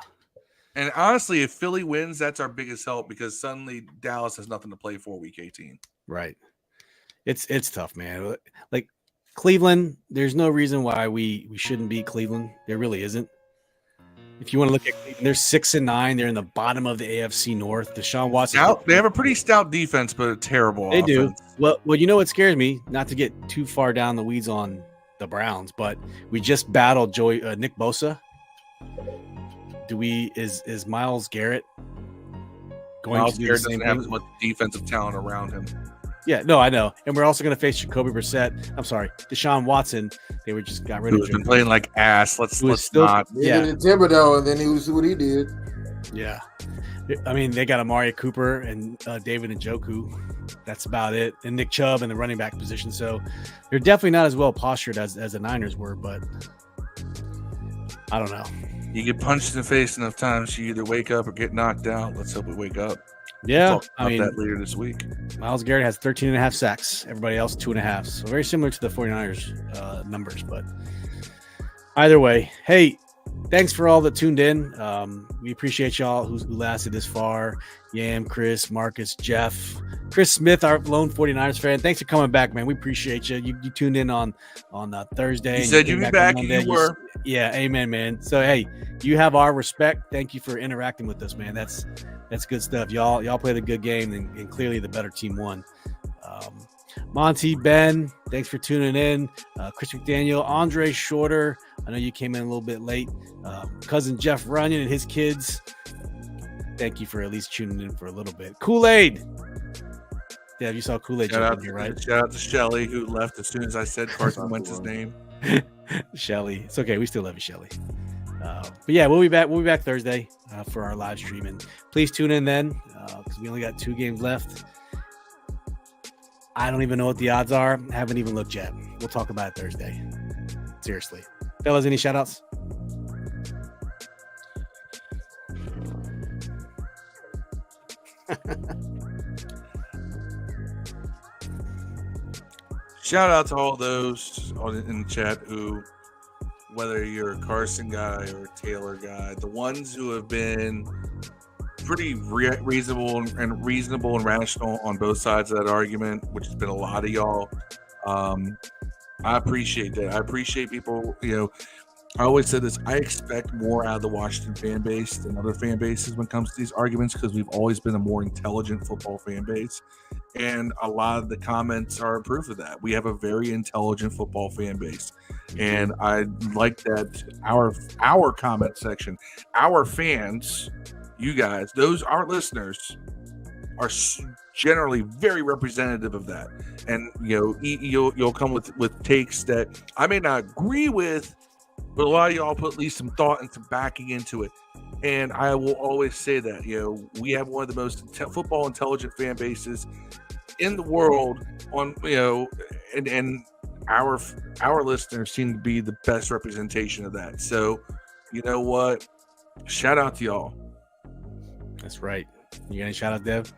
And honestly, if Philly wins, that's our biggest help because suddenly Dallas has nothing to play for week 18. Right. It's tough, man. Like Cleveland, there's no reason why we shouldn't beat Cleveland. There really isn't. If you want to look at Cleveland, they're 6-9. They're in the bottom of the AFC North. Deshaun Watson. They have a pretty stout defense, but a terrible offense. Do. Well, you know what scares me? Not to get too far down the weeds on the Browns, but we just battled Nick Bosa. Is Myles Garrett going Myles to do Garrett the same doesn't have thing? as much defensive talent around him. Yeah, no, I know. And we're also going to face Jacoby Brissett. I'm sorry, Deshaun Watson. They were just got rid of him. Been playing like ass. Let's not. Yeah, Thibodeau, and then he was what he did. Yeah, I mean they got Amari Cooper and David Njoku. That's about it. And Nick Chubb in the running back position. So they're definitely not as well postured as the Niners were. But I don't know. You get punched in the face enough times, you either wake up or get knocked out. Let's hope we wake up. Yeah, we'll talk about that later this week. Myles Garrett has 13.5 sacks. Everybody else 2.5. So very similar to the 49ers numbers. But either way, hey, thanks for all that tuned in. We appreciate y'all who lasted this far. Yam, Chris, Marcus, Jeff, Chris Smith, our lone 49ers fan. Thanks for coming back, man. We appreciate you. You tuned in on Thursday. You said you'd be back, and you were. Yeah, amen, man. So, hey, you have our respect. Thank you for interacting with us, man. That's good stuff. Y'all played a good game, and clearly the better team won. Monty, Ben, thanks for tuning in. Chris McDaniel, Andre Shorter. I know you came in a little bit late. Cousin Jeff Runyon and his kids. Thank you for at least tuning in for a little bit. Kool-Aid. Yeah, you saw Kool-Aid jumping here, right? Shout out to Shelly, who left as soon as I said Carson Wentz's name. Shelly. It's okay. We still love you, Shelly. But yeah, we'll be back Thursday for our live stream. And please tune in then because we only got 2 games left. I don't even know what the odds are. Haven't even looked yet. We'll talk about it Thursday. Seriously. Fellas, any shout outs? shout out to all those in the chat who, whether you're a Carson guy or a Taylor guy, the ones who have been pretty reasonable and rational on both sides of that argument, which has been a lot of y'all. I appreciate that. I appreciate people, I always said this, I expect more out of the Washington fan base than other fan bases when it comes to these arguments, because we've always been a more intelligent football fan base. And a lot of the comments are proof of that. We have a very intelligent football fan base. And I like that our comment section, our fans, you guys, those our listeners are generally very representative of that. And you'll come with takes that I may not agree with, but a lot of y'all put at least some thought and some backing into it. And I will always say that we have one of the most football intelligent fan bases in the world. And our listeners seem to be the best representation of that. So you know what? Shout out to y'all. That's right. You got any shout out, Dev?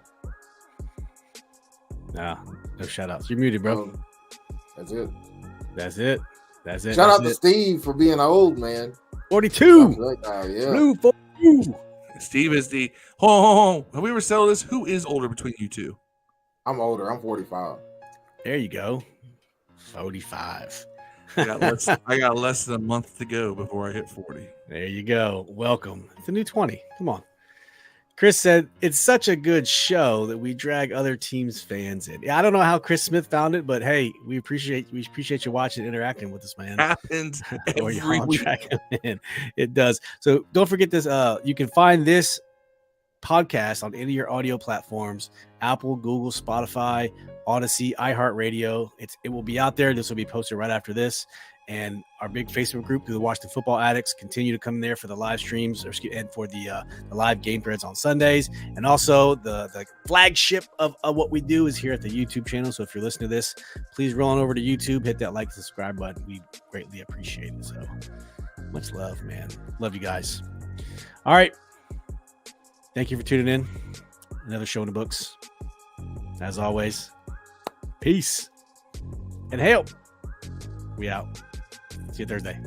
Nah, no shout outs. You're muted, bro. That's it. Shout out to Steve for being old, man. 42. Yeah. Blue 42. Steve is the. Hold on. Have we ever settled this? Who is older between you two? I'm older. I'm 45. There you go. 45. I got less than a month to go before I hit 40. There you go. Welcome. It's a new 20. Come on. Chris said, it's such a good show that we drag other teams' fans in. I don't know how Chris Smith found it, but hey, we appreciate you watching and interacting with us, man. Happens every week. It does. So don't forget this. You can find this podcast on any of your audio platforms: Apple, Google, Spotify, Odyssey, iHeartRadio. It will be out there. This will be posted right after this. And our big Facebook group, through the Washington Football Addicts, continue to come there for the live streams and for the live game threads on Sundays. And also the flagship of what we do is here at the YouTube channel. So if you're listening to this, please roll on over to YouTube, hit that like and subscribe button. We greatly appreciate it. So much love, man. Love you guys. All right. Thank you for tuning in. Another show in the books. As always, peace and hail. We out. See you Thursday.